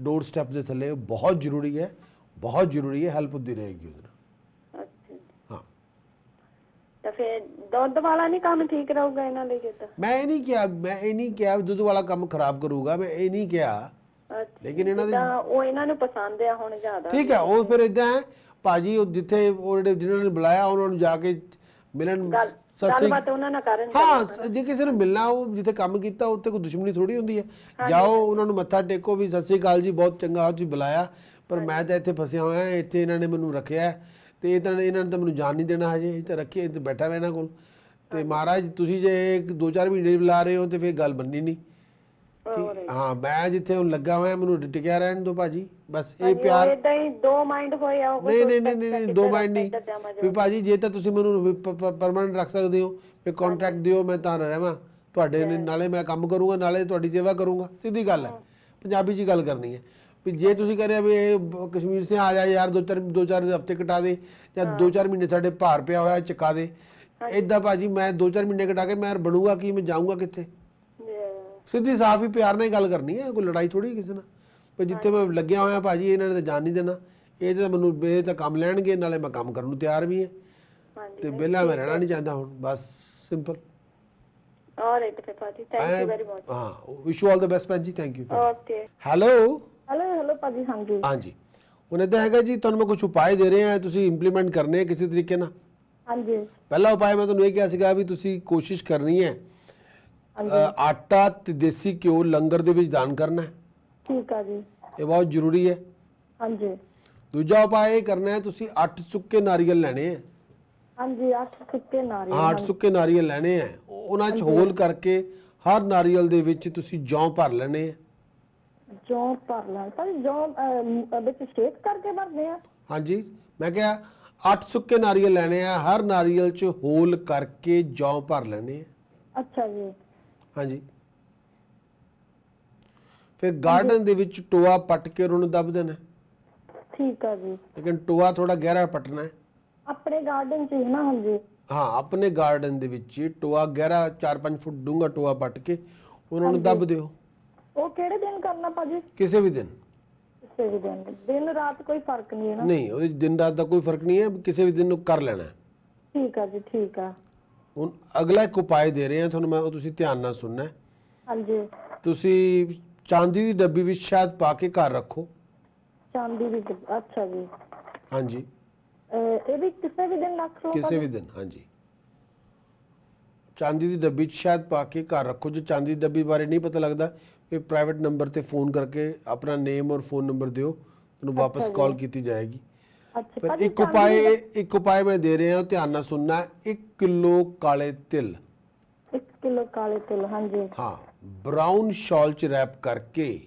ਡੋਰ ਸਟੈਪ ਦੇ ਥੱਲੇ ਬਹੁਤ ਜ਼ਰੂਰੀ ਹੈ ਹੈਲਪ ਹੁੰਦੀ ਰਹੇਗੀ ਉਹਦੇ ਨਾਲ। ਅੱਛਾ ਹਾਂ ਤਾਂ ਫਿਰ ਦੁੱਧ ਵਾਲਾ ਨਹੀਂ ਕੰਮ ਠੀਕ ਰਹੂਗਾ ਇਹਨਾਂ ਲਈ ਜਿੱਦਾਂ। ਮੈਂ ਇਹ ਨਹੀਂ ਕਿਹਾ ਦੁੱਧ ਵਾਲਾ ਕੰਮ ਖਰਾਬ ਕਰੂਗਾ ਮੈਂ ਇਹ ਨਹੀਂ ਕਿਹਾ। ਲੇਕਿਨ ਇਹਨਾਂ ਦੇ ਉਹ ਇਹਨਾਂ ਨੂੰ ਪਸੰਦ ਆ ਹੁਣ ਜ਼ਿਆਦਾ। ਠੀਕ ਹੈ ਉਹ ਫਿਰ ਇਦਾਂ ਹੈ ਭਾਜੀ ਉਹ ਜਿੱਥੇ ਉਹ ਜਿਹੜੇ ਜਿਹਨਾਂ ਨੇ ਬੁਲਾਇਆ ਉਹਨਾਂ ਨੂੰ ਜਾ ਕੇ ਮਿਲਣ ਗੱਲਬਾਤ ਉਹਨਾਂ ਨਾਲ ਕਰਨ। ਹਾਂ ਜੇ ਕਿਸੇ ਨੂੰ ਮਿਲਣਾ ਉਹ ਜਿੱਥੇ ਕੰਮ ਕੀਤਾ ਉੱਥੇ ਕੋਈ ਦੁਸ਼ਮਣੀ ਥੋੜੀ ਹੁੰਦੀ ਹੈ। ਜਾਓ ਉਹਨਾਂ ਨੂੰ ਮੱਥਾ ਟੇਕੋ ਵੀ ਸਤਿ ਸ੍ਰੀ ਅਕਾਲ ਜੀ ਬਹੁਤ ਚੰਗਾ ਤੁਸੀਂ ਬੁਲਾਇਆ ਪਰ ਮੈਂ ਤਾਂ ਇੱਥੇ ਫਸਿਆ ਹੋਇਆ ਇੱਥੇ ਇਹਨਾਂ ਨੇ ਮੈਨੂੰ ਰੱਖਿਆ ਤੇ ਇਹਨਾਂ ਨੇ ਤਾਂ ਮੈਨੂੰ ਜਾਣ ਨਹੀਂ ਦੇਣਾ ਹਜੇ ਇੱਥੇ ਰੱਖਿਆ ਇੱਥੇ ਬੈਠਾ ਮੈਂ ਇਹਨਾਂ ਕੋਲ ਤੇ ਮਹਾਰਾਜ ਤੁਸੀਂ ਜੇ 2-4 ਮਹੀਨੇ ਬੁਲਾ ਰਹੇ ਹੋ ਤੇ ਫਿਰ ਗੱਲ ਬੰਨੀ ਨਹੀਂ। ਹਾਂ ਮੈਂ ਜਿੱਥੇ ਹੁਣ ਲੱਗਾ ਹੋਇਆ ਮੈਨੂੰ ਟਿਕਿਆ ਰਹਿਣ ਦਿਓ ਭਾਜੀ ਬਸ ਇਹ ਪਿਆਰ। ਇਦਾਂ ਹੀ ਦੋ ਮਾਈਂਡ ਹੋਏ ਆ। ਨਹੀਂ ਦੋ ਮਾਈਂਡ ਨਹੀਂ ਵੀ ਭਾਜੀ ਜੇ ਤਾਂ ਤੁਸੀਂ ਮੈਨੂੰ ਪਰਮਾਨੈਂਟ ਰੱਖ ਸਕਦੇ ਹੋ ਵੀ ਕੰਟਰੈਕਟ ਦਿਓ ਮੈਂ ਤਾਂ ਰਹਿਵਾਂ ਤੁਹਾਡੇ ਨਾਲੇ ਮੈਂ ਕੰਮ ਕਰੂੰਗਾ ਨਾਲੇ ਤੁਹਾਡੀ ਸੇਵਾ ਕਰੂੰਗਾ ਸਿੱਧੀ ਗੱਲ ਹੈ ਪੰਜਾਬੀ 'ਚ ਗੱਲ ਕਰਨੀ ਹੈ ਵੀ ਜੇ ਤੁਸੀਂ ਕਰਿਆ ਵੀ ਇਹ ਕਸ਼ਮੀਰ ਸੇ ਆ ਜਾ ਯਾਰ 2-4 ਹਫ਼ਤੇ ਕਟਾ ਦੇ ਜਾਂ 2-4 ਮਹੀਨੇ ਸਾਡੇ ਭਾਰ ਪਿਆ ਹੋਇਆ ਚੁਕਾ ਦੇ ਇੱਦਾਂ ਭਾਜੀ ਮੈਂ 2-4 ਮਹੀਨੇ ਕਟਾ ਕੇ ਮੈਂ ਬਣੂਗਾ ਕੀ ਮੈਂ ਜਾਊਂਗਾ ਕਿੱਥੇ। ਸਿੱਧੀ ਸਾਫ਼ ਹੀ ਪਿਆਰ ਨਾਲ ਗੱਲ ਕਰਨੀ ਹੈ ਕੋਈ ਲੜਾਈ ਥੋੜੀ ਕਿਸੇ ਨਾਲ। ਪਰ ਜਿੱਥੇ ਮੈਂ ਲੱਗਿਆ ਹੋਇਆ ਭਾਜੀ ਇਹਨਾਂ ਨੇ ਤਾਂ ਜਾਣ ਨਹੀਂ ਦੇਣਾ ਇਹ ਤਾਂ ਮੈਨੂੰ ਇਹ ਤਾਂ ਕੰਮ ਲੈਣਗੇ ਨਾਲੇ ਮੈਂ ਕੰਮ ਕਰਨ ਨੂੰ ਤਿਆਰ ਵੀ ਹੈ ਤੇ ਵਿਹਲਾ ਮੈਂ ਰਹਿਣਾ ਨਹੀਂ ਚਾਹੁੰਦਾ ਹੁਣ ਬਸ ਸਿੰਪਲ। ਆਲਰਾਈਟ ਭਾਜੀ ਥੈਂਕ ਯੂ ਵੈਰੀ ਮਚ। ਹਾਂ wish you all the best ਭੈਣ ਜੀ ਥੈਂਕ ਯੂ। ਓਕੇ ਹੈਲੋ ਭਾਜੀ ਹਾਂਜੀ ਹਾਂਜੀ ਹੁਣ ਇੱਦਾਂ ਹੈਗਾ ਜੀ ਤੁਹਾਨੂੰ ਮੈਂ ਕੁਝ ਉਪਾਅ ਦੇ ਰਿਹਾ ਤੁਸੀਂ ਇੰਪਲੀਮੈਂਟ ਕਰਨੇ ਕਿਸੇ ਤਰੀਕੇ ਨਾਲ। ਹਾਂਜੀ ਪਹਿਲਾ ਉਪਾਅ ਮੈਂ ਤੁਹਾਨੂੰ ਇਹ ਕਿਹਾ ਸੀਗਾ ਵੀ ਤੁਸੀਂ ਕੋਸ਼ਿਸ਼ ਕਰਨੀ ਹੈ ਆਟਾ ਤੇ ਦੇਸੀ ਘਿਓ ਲੰਗਰ ਦੇ ਵਿੱਚ ਦਾਨ ਕਰਨਾ ਹੈ। ਠੀਕ ਆ ਜੀ ਇਹ ਬਹੁਤ ਜ਼ਰੂਰੀ ਹੈ। ਹਾਂਜੀ ਦੂਜਾ ਉਪਾਅ ਇਹ ਕਰਨਾ ਹੈ ਤੁਸੀਂ 8 ਸੁੱਕੇ ਨਾਰੀਅਲ ਲੈਣੇ ਹੈ। ਹਾਂਜੀ 8 ਸੁੱਕੇ ਨਾਰੀਅਲ 8 ਸੁੱਕੇ ਨਾਰੀਅਲ ਲੈਣੇ ਹੈ ਉਹਨਾਂ 'ਚ ਹੋਲ ਕਰਕੇ ਹਰ ਨਾਰੀਅਲ ਦੇ ਵਿੱਚ ਤੁਸੀਂ ਜੌਂ ਭਰ ਲੈਣੇ ਆ। ਜੌਂ ਭਰ ਲੈਣ ਭਾਜੀ, ਜੌਂ ਵਿੱਚ ਸ਼ੇਕ ਕਰਕੇ ਭਰਦੇ ਆ? ਹਾਂਜੀ, ਮੈਂ ਕਿਹਾ 8 ਸੁੱਕੇ ਨਾਰੀਅਲ ਲੈਣੇ ਆ, ਹਰ ਨਾਰੀਅਲ 'ਚ ਹੋਲ ਕਰਕੇ ਜੌਂ ਭਰ ਲੈਣੇ ਆ। ਅੱਛਾ ਜੀ। ਹਾਂਜੀ, ਫਿਰ ਗਾਰਡਨ ਦੇ ਵਿੱਚ ਟੋਆ ਪੱਟ ਕੇ ਉਹਨੂੰ ਦੱਬ ਦੇਣਾ, ਠੀਕ ਆ ਜੀ। ਲੇਕਿਨ ਟੋਆ ਥੋੜਾ ਗਹਿਰਾ ਪੱਟਣਾ ਹੈ। ਆਪਣੇ ਗਾਰਡਨ 'ਚ ਹੀ ਨਾ? ਹਾਂਜੀ। ਹਾਂ, ਆਪਣੇ ਗਾਰਡਨ ਦੇ ਵਿੱਚ ਟੋਆ ਗਹਿਰਾ 4-5 ਫੁੱਟ ਡੂੰਘਾ ਟੋਆ ਪੱਟ ਕੇ ਉਹਨਾਂ ਨੂੰ ਦੱਬ ਦਿਓ। ਉਹ ਕਿਹੜੇ ਦਿਨ ਕਰਨਾ ਭਾਜੀ? ਕਿਸੇ ਵੀ ਦਿਨ। ਕਿਸੇ ਵੀ ਦਿਨ? ਦਿਨ ਰਾਤ ਕੋਈ ਫਰਕ ਨਹੀਂ ਹੈ ਨਾ? ਨਹੀਂ, ਉਹਦੇ ਦਿਨ ਰਾਤ ਦਾ ਕੋਈ ਫਰਕ ਨਹੀਂ ਹੈ, ਕਿਸੇ ਵੀ ਦਿਨ ਨੂੰ ਕਰ ਲੈਣਾ ਹੈ। ਠੀਕ ਆ ਜੀ, ਠੀਕ ਆ। ਹੁਣ ਅਗਲਾ ਇੱਕ ਉਪਾਅ ਦੇ ਰਹੇ ਹਾਂ ਤੁਹਾਨੂੰ ਮੈਂ, ਉਹ ਤੁਸੀਂ ਧਿਆਨ ਨਾਲ ਸੁਣਨਾ ਹੈ। ਹਾਂਜੀ। ਤੁਸੀਂ ਚਾਂਦੀ ਦੀ ਡੱਬੀ ਵਿੱਚ ਸ਼ਹਿਦ ਪਾ ਕੇ ਘਰ ਰੱਖੋ। ਚਾਂਦੀ ਦੀ ਅੱਛਾ ਜੀ। ਹਾਂਜੀ, ਇਹ ਵੀ ਕਿਸੇ ਵੀ ਦਿਨ ਰੱਖ ਲਓ? ਕਿਸੇ ਵੀ ਦਿਨ। ਹਾਂਜੀ, ਚਾਂਦੀ ਦੀ ਡੱਬੀ 'ਚ ਸ਼ਹਿਦ ਪਾ ਕੇ ਘਰ ਰੱਖੋ। ਜੇ ਚਾਂਦੀ ਦੀ ਡੱਬੀ ਬਾਰੇ ਨਹੀਂ ਪਤਾ ਲੱਗਦਾ ਫਿਰ ਪ੍ਰਾਈਵੇਟ ਨੰਬਰ ਤੇ ਫੋਨ ਕਰਕੇ ਆਪਣਾ ਨੇਮ ਔਰ ਫੋਨ ਨੰਬਰ ਦਿਓ, ਤੁਹਾਨੂੰ ਵਾਪਸ ਕਾਲ ਕੀਤੀ ਜਾਏਗੀ। ਅੱਛਾ ਫਿਰ ਭਾਜੀ, ਇੱਕ ਉਪਾਅ ਮੈਂ ਦੇ ਰਿਹਾ, ਧਿਆਨ ਨਾਲ ਸੁਣਨਾ ਹੈ। 1 ਕਿਲੋ ਕਾਲੇ ਤਿਲ। 1 ਕਿਲੋ ਕਾਲੇ ਤਿਲ, ਹਾਂਜੀ। ਹਾਂ, ਬਰਾਊਨ ਸ਼ਾਲ 'ਚ ਰੈਪ ਕਰਕੇ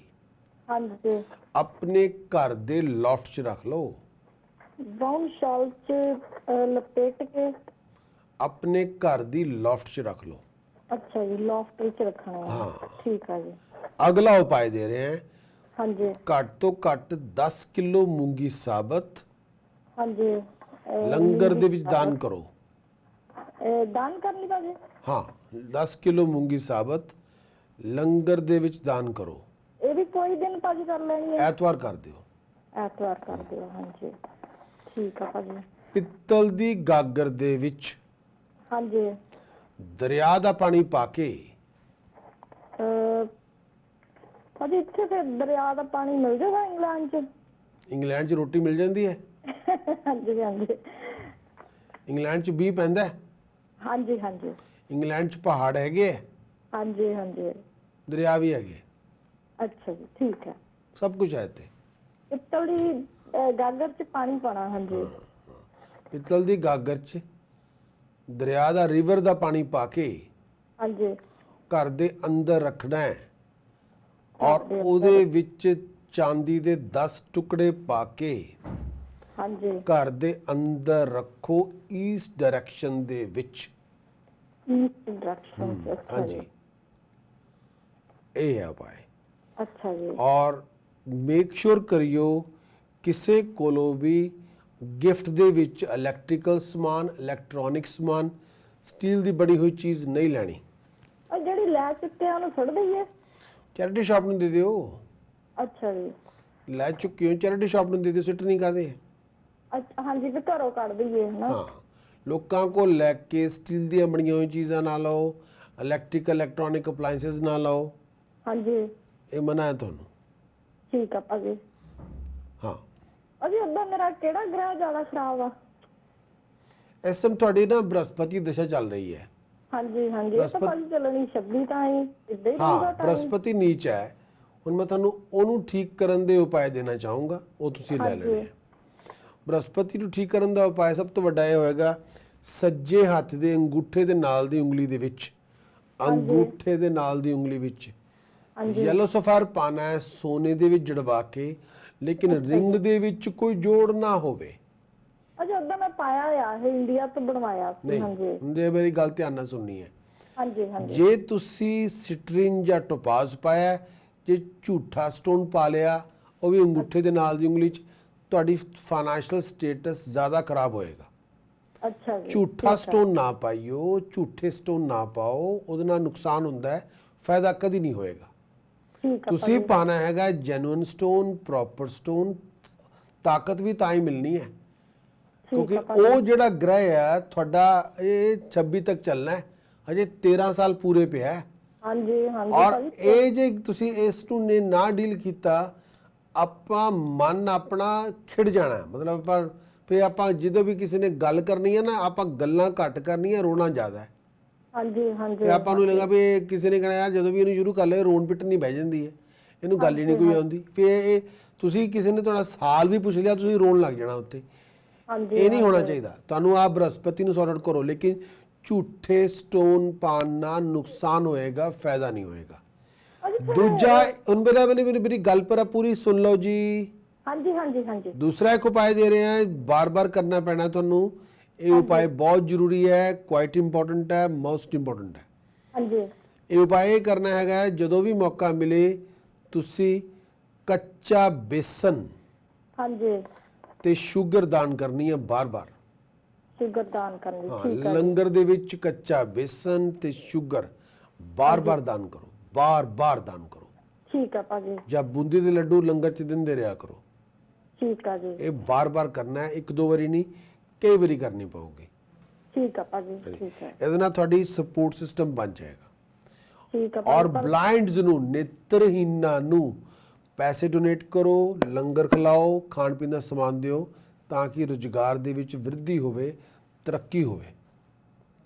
ਹਾਂਜੀ। ਆਪਣੇ ਘਰ ਦੇ ਲੋਫਟ 'ਚ ਰੱਖ ਲਓ। ਬਰਾਊਨ ਸ਼ਾਲ 'ਚ ਲਪੇਟ ਕੇ ਆਪਣੇ ਘਰ ਦੀ ਲੋਫਟ 'ਚ ਰੱਖ ਲਓ। ਅੱਛਾ ਜੀ, ਲੋਫਟ ਵਿੱਚ ਰੱਖਣਾ ਹੈ। ਹਾਂ। ਠੀਕ ਆ ਜੀ। ਅਗਲਾ ਉਪਾਅ ਦੇ ਰਹੇ ਹਾਂ, ਹਾਂਜੀ। ਘੱਟ ਤੋਂ ਘੱਟ 10 ਕਿਲੋ ਮੂੰਗੀ ਸਾਬਤ ਹਾਂਜੀ। ਲੰਗਰ ਦੇ ਵਿੱਚ ਦਾਨ ਕਰੋ। ਦਾਨ ਕਰਨੀ ਭਾਜੀ? ਹਾਂ, 10 ਕਿਲੋ ਮੂੰਗੀ ਸਾਬਤ ਲੰਗਰ ਦੇ ਵਿੱਚ ਦਾਨ ਕਰੋ। ਇਹ ਵੀ ਕੋਈ ਦਿਨ ਭਾਜੀ ਕਰ ਲੈਣੀ ਹੈ? ਐਤਵਾਰ ਕਰ ਦਿਓ। ਐਤਵਾਰ ਕਰ ਦਿਓ, ਹਾਂਜੀ। ਠੀਕ ਆ ਭਾਜੀ। ਪਿੱਤਲ ਦੀ ਗਾਗਰ ਦੇ ਵਿੱਚ ਹਾਂਜੀ। ਦਰਿਆ ਦਾ ਪਾਣੀ ਪਾ ਕੇ ਭਾਜੀ ਇੱਥੇ ਫਿਰ ਦਰਿਆ ਦਾ ਪਾਣੀ ਮਿਲ ਜਾਏਗਾ ਇੰਗਲੈਂਡ 'ਚ? ਇੰਗਲੈਂਡ 'ਚ ਰੋਟੀ ਮਿਲ ਜਾਂਦੀ ਹੈ। ਹਾਂਜੀ ਹਾਂਜੀ। ਇੰਗਲੈਂਡ 'ਚ ਮੀਂਹ ਪੈਂਦਾ ਹੈ। ਹਾਂਜੀ ਹਾਂਜੀ। ਇੰਗਲੈਂਡ 'ਚ ਪਹਾੜ ਹੈਗੇ ਹੈ, ਹਾਂਜੀ ਹਾਂਜੀ। ਦਰਿਆ ਵੀ ਹੈਗੇ, ਅੱਛਾ ਜੀ, ਠੀਕ ਹੈ। ਸਭ ਕੁਝ ਹੈ ਇੱਥੇ। ਪਿੱਤਲ ਦੀ ਗਾਗਰ 'ਚ ਪਾਣੀ ਪਾਣਾ? ਹਾਂਜੀ। ਪਿੱਤਲ ਦੀ ਗਾਗਰ 'ਚ ਦਰਿਆ ਦਾ ਰਿਵਰ ਦਾ ਪਾਣੀ ਪਾ ਕੇ ਹਾਂਜੀ। ਘਰ ਦੇ ਅੰਦਰ ਰੱਖਣਾ ਹੈ ਔਰ ਉਹਦੇ ਵਿੱਚ ਚਾਂਦੀ ਦੇ 10 ਟੁਕੜੇ ਪਾ ਕੇ ਹਾਂਜੀ। ਘਰ ਦੇ ਅੰਦਰ ਰੱਖੋ, ਈਸਟ ਡਾਇਰੈਕਸ਼ਨ ਦੇ ਵਿੱਚ। ਈਸਟ ਡਾਇਰੈਕਸ਼ਨ 'ਚ? ਅੱਛਾ ਹਾਂਜੀ, ਜੀ। ਇਹ ਹੈ ਉਪਾਅ। ਅੱਛਾ ਜੀ। ਔਰ ਮੇਕ ਸ਼ੋਰ ਕਰਿਓ ਕਿਸੇ ਕੋਲੋਂ ਵੀ ਗਿਫਟ ਦੇ ਵਿੱਚ ਇਲੈਕਟ੍ਰੀਕਲ ਸਮਾਨ, ਇਲੈਕਟ੍ਰੋਨਿਕ ਸਮਾਨ, ਸਟੀਲ ਦੀ ਬਣੀ ਹੋਈ ਚੀਜ਼ ਨਹੀਂ ਲੈਣੀ। ਉਹ ਜਿਹੜੀ ਲੈ ਚੁੱਕੇ ਆ ਉਹਨੂੰ ਸੁੱਟ ਦਈਏ? ਚੈਰਿਟੀ ਸ਼ਾਪ ਨੂੰ ਦੇ ਦਿਓ। ਅੱਛਾ ਜੀ। ਲੈ ਚੁੱਕੇ ਹੋ, ਚੈਰਿਟੀ ਸ਼ਾਪ ਨੂੰ ਦੇ ਦਿਓ, ਸਿੱਟ ਨਹੀਂ ਕਾਦੇ। ਅੱਛਾ, ਹਾਂਜੀ, ਵੀ ਘਰੋਂ ਕੱਢ ਦਈਏ ਨਾ? ਹਾਂ, ਲੋਕਾਂ ਕੋਲ ਲੈ ਕੇ ਸਟੀਲ ਦੀਆਂ ਬਣੀਆਂ ਹੋਈਆਂ ਚੀਜ਼ਾਂ ਨਾ ਲਾਓ, ਇਲੈਕਟ੍ਰੀਕਲ ਇਲੈਕਟ੍ਰੋਨਿਕ ਅਪਲਾਈਐਂਸਸ ਨਾ ਲਾਓ। ਹਾਂਜੀ। ਇਹ ਮਨਾ ਹੈ ਤੁਹਾਨੂੰ। ਠੀਕ ਆ ਭਾਜੀ। ਹਾਂ, ਅਜੀ ਅੱਧਾ ਮੇਰਾ ਕਿਹੜਾ ਗ੍ਰਹਿ ਜ਼ਿਆਦਾ ਖਰਾਬ ਆ? ਇਸ ਟਾਈਮ ਤੁਹਾਡੀ ਨਾ ਬ੍ਰਹਸਪਤੀ ਦਸ਼ਾ ਚੱਲ ਰਹੀ ਹੈ। ਹਾਂਜੀ ਹਾਂਜੀ। ਇਹ ਤਾਂ ਭਾਜੀ ਚੱਲਣੀ 26 ਤਾਂ ਹੀ ਇੱਦਾਂ ਹੀ ਰਹੂਗਾ ਹਾਂ, ਟਾਈਮ? ਬ੍ਰਹਸਪਤੀ ਨੀਚ ਹੈ। ਹੁਣ ਮੈਂ ਤੁਹਾਨੂੰ ਉਹਨੂੰ ਠੀਕ ਕਰਨ ਦੇ ਉਪਾਅ ਦੇਣਾ ਚਾਹੂੰਗਾ, ਉਹ ਤੁਸੀਂ ਲੈ ਲੈਣੇ ਆ। ਬ੍ਰਹਸਪਤੀ ਨੂੰ ਠੀਕ ਕਰਨ ਦਾ ਉਪਾਅ ਸਭ ਤੋਂ ਵੱਡਾ ਇਹ ਹੋਏਗਾ, ਸੱਜੇ ਹੱਥ ਦੇ ਅੰਗੂਠੇ ਦੇ ਨਾਲ ਦੀ ਉਂਗਲੀ ਦੇ ਵਿੱਚ, ਅੰਗੂਠੇ ਦੇ ਨਾਲ ਦੀ ਉਂਗਲੀ ਵਿੱਚ ਯੈਲੋ ਸਫਾਇਰ ਪਾਣਾ ਹੈ, ਸੋਨੇ ਦੇ ਵਿੱਚ ਜੜਵਾ ਕੇ, ਲੇਕਿਨ ਰਿੰਗ ਦੇ ਵਿੱਚ ਕੋਈ ਜੋੜ ਨਾ ਹੋਵੇ। ਅੱਛਾ, ਉਦੋਂ ਮੈਂ ਪਾਇਆ ਆ, ਇਹ ਇੰਡੀਆ ਤੋਂ ਬਣਵਾਇਆ ਸੀ। ਹਾਂਜੀ। ਨਹੀਂ, ਜੇ ਮੇਰੀ ਗੱਲ ਧਿਆਨ ਨਾਲ ਸੁਣਨੀ ਹੈ। ਹਾਂਜੀ ਹਾਂਜੀ। ਜੇ ਤੁਸੀਂ ਸਿਟਰਿਨ ਜਾਂ ਟੋਪਾਜ਼ ਪਾਇਆ, ਜੇ ਝੂਠਾ ਸਟੋਨ ਪਾ ਲਿਆ, ਉਹ ਵੀ ਅੰਗੂਠੇ ਦੇ ਨਾਲ ਦੀ ਉਂਗਲੀ 'ਚ, ਤੁਹਾਡੀ ਫਾਈਨੈਂਸ਼ੀਅਲ ਸਟੇਟਸ ਜ਼ਿਆਦਾ ਖਰਾਬ ਹੋਏਗਾ। ਅੱਛਾ ਜੀ। ਝੂਠਾ ਸਟੋਨ ਨਾ ਪਾਈਓ, ਝੂਠੇ ਸਟੋਨ ਨਾ ਪਾਓ, ਉਹਦੇ ਨਾਲ ਨੁਕਸਾਨ ਹੁੰਦਾ ਹੈ, ਫਾਇਦਾ ਕਦੀ ਨਹੀਂ ਹੋਏਗਾ। ਠੀਕ ਆ। ਤੁਸੀਂ ਪਾਣਾ ਹੈਗਾ ਜੈਨੂਇਨ ਸਟੋਨ, ਪ੍ਰੋਪਰ ਸਟੋਨ, ਤਾਕਤ ਵੀ ਤਾਂ ਹੀ ਮਿਲਣੀ ਹੈ। ਕਿਉਂਕਿ ਉਹ ਜਿਹੜਾ ਗ੍ਰਹਿ ਹੈ ਤੁਹਾਡਾ, ਇਹ 26 ਤੱਕ ਚੱਲਣਾ ਹੈ, ਹਜੇ 13 ਸਾਲ ਪੂਰੇ ਪਿਆ ਹੈ। ਹਾਂਜੀ ਹਾਂਜੀ। ਔਰ ਇਹ ਜੇ ਤੁਸੀਂ ਇਸ ਨੂੰ ਨੇ ਨਾ ਡੀਲ ਕੀਤਾ, ਆਪਾਂ ਮਨ ਆਪਣਾ ਖਿੜ ਜਾਣਾ, ਮਤਲਬ ਆਪਾਂ ਫਿਰ ਆਪਾਂ ਜਦੋਂ ਵੀ ਕਿਸੇ ਨੇ ਗੱਲ ਕਰਨੀ ਹੈ ਨਾ, ਆਪਾਂ ਗੱਲਾਂ ਘੱਟ ਕਰਨੀਆਂ, ਰੋਣਾ ਜ਼ਿਆਦਾ ਹੈ। ਹਾਂਜੀ ਹਾਂਜੀ। ਤੇ ਆਪਾਂ ਨੂੰ ਲੱਗਾ ਵੀ ਕਿਸੇ ਨੇ ਕਹਿਣਾ ਯਾਰ ਜਦੋਂ ਵੀ ਇਹਨੂੰ ਸ਼ੁਰੂ ਕਰ ਲਿਆ ਰੋਣ ਪਿੱਟ ਨਹੀਂ ਬਹਿ ਜਾਂਦੀ ਹੈ, ਇਹਨੂੰ ਗੱਲ ਹੀ ਨਹੀਂ ਕੋਈ ਆਉਂਦੀ। ਫਿਰ ਇਹ ਤੁਸੀਂ ਕਿਸੇ ਨੇ ਤੁਹਾਡਾ ਸਾਲ ਵੀ ਪੁੱਛ ਲਿਆ, ਤੁਸੀਂ ਰੋਣ ਲੱਗ ਜਾਣਾ ਉੱਤੇ। ਇਹ ਨਹੀਂ ਹੋਣਾ ਚਾਹੀਦਾ। ਤੁਹਾਨੂੰ ਆਪ ਬ੍ਰਹਸਪਤੀ ਨੂੰ ਸੌਰਟ ਕਰੋ, ਲੇਕਿਨ ਝੂਠੇ ਸਟੋਨ ਪਾਣ ਨਾਲ ਨੁਕਸਾਨ ਹੋਏਗਾ, ਫਾਇਦਾ ਨਹੀਂ ਹੋਏਗਾ। ਭਾਜੀ ਦੂਜਾ ਹੁਣ ਮੇਰੀ ਗੱਲ ਪਰ ਪੂਰੀ ਸੁਣ ਲਓ ਜੀ। ਹਾਂਜੀ ਹਾਂਜੀ ਹਾਂਜੀ दूसरा एक उपाय दे रहे हैं, बार बार करना पैना ਤੁਹਾਨੂੰ। ਇਹ ਉਪਾਅ ਬਹੁਤ ਜ਼ਰੂਰੀ ਹੈ, ਕੁਆਇਟ ਇੰਪੋਰਟੈਂਟ ਹੈ, ਮੋਸਟ ਇੰਪੋਰਟੈਂਟ ਹੈ। ਹਾਂਜੀ ਇਹ ਉਪਾਅ ਇਹ ਕਰਨਾ ਹੈਗਾ ਹੈ, ਜਦੋਂ ਵੀ ਮੌਕਾ ਮਿਲੇ ਤੁਸੀਂ ਕੱਚਾ ਬੇਸਨ ਹਾਂਜੀ ਤੇ ਸ਼ੂਗਰ ਦਾਨ ਕਰਨੀ ਹੈ ਬਾਰ-ਬਾਰ। ਸ਼ੂਗਰ ਦਾਨ ਕਰਨੀ, ਹਾਂ, ਠੀਕ ਹੈ ਜੀ। ਲੰਗਰ ਦੇ ਵਿੱਚ ਕੱਚਾ ਬੇਸਨ ਤੇ ਸ਼ੂਗਰ ਬਾਰ-ਬਾਰ ਦਾਨ ਕਰੋ, ਬਾਰ-ਬਾਰ ਦਾਨ ਕਰੋ। ਠੀਕ ਹੈ ਭਾਜੀ, ਜਾਂ ਬੂੰਦੀ ਦੇ ਲੱਡੂ ਲੰਗਰ 'ਚ ਦਿੰਦੇ ਰਿਹਾ ਕਰੋ। ਠੀਕ ਹੈ ਜੀ, ਇਹ ਬਾਰ-ਬਾਰ ਕਰਨਾ ਹੈ, ਇੱਕ ਦੋ ਵਾਰੀ ਨਹੀਂ, ਕਈ ਵਾਰੀ ਕਰਨੀ ਪਊਗੀ। ਠੀਕ ਹੈ ਭਾਜੀ, ਠੀਕ ਹੈ, ਇਹਦੇ ਨਾਲ ਤੁਹਾਡੀ ਸਪੋਰਟ ਸਿਸਟਮ ਬਣ ਜਾਏਗਾ। ਠੀਕ ਹੈ ਔਰ ਭਾਜੀ। ਬਲਾਈਂਡਸ ਨੂੰ, ਨੇਤਰਹੀਨਾਂ ਨੂੰ ਪੈਸੇ ਡੋਨੇਟ ਕਰੋ, ਲੰਗਰ ਖਿਲਾਓ, ਖਾਣ ਪੀਣ ਦਾ ਸਮਾਨ ਦਿਓ, ਤਾਂ ਕਿ ਰੁਜ਼ਗਾਰ ਦੇ ਵਿੱਚ ਵ੍ਰਿੱਧੀ ਹੋਵੇ, ਤਰੱਕੀ ਹੋਵੇ।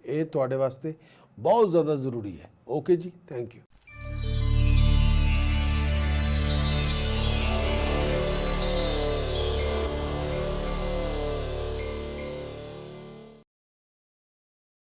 ਇਹ ਤੁਹਾਡੇ ਵਾਸਤੇ ਬਹੁਤ ਜ਼ਿਆਦਾ ਜ਼ਰੂਰੀ ਹੈ। ਓਕੇ ਜੀ, ਥੈਂਕ ਯੂ।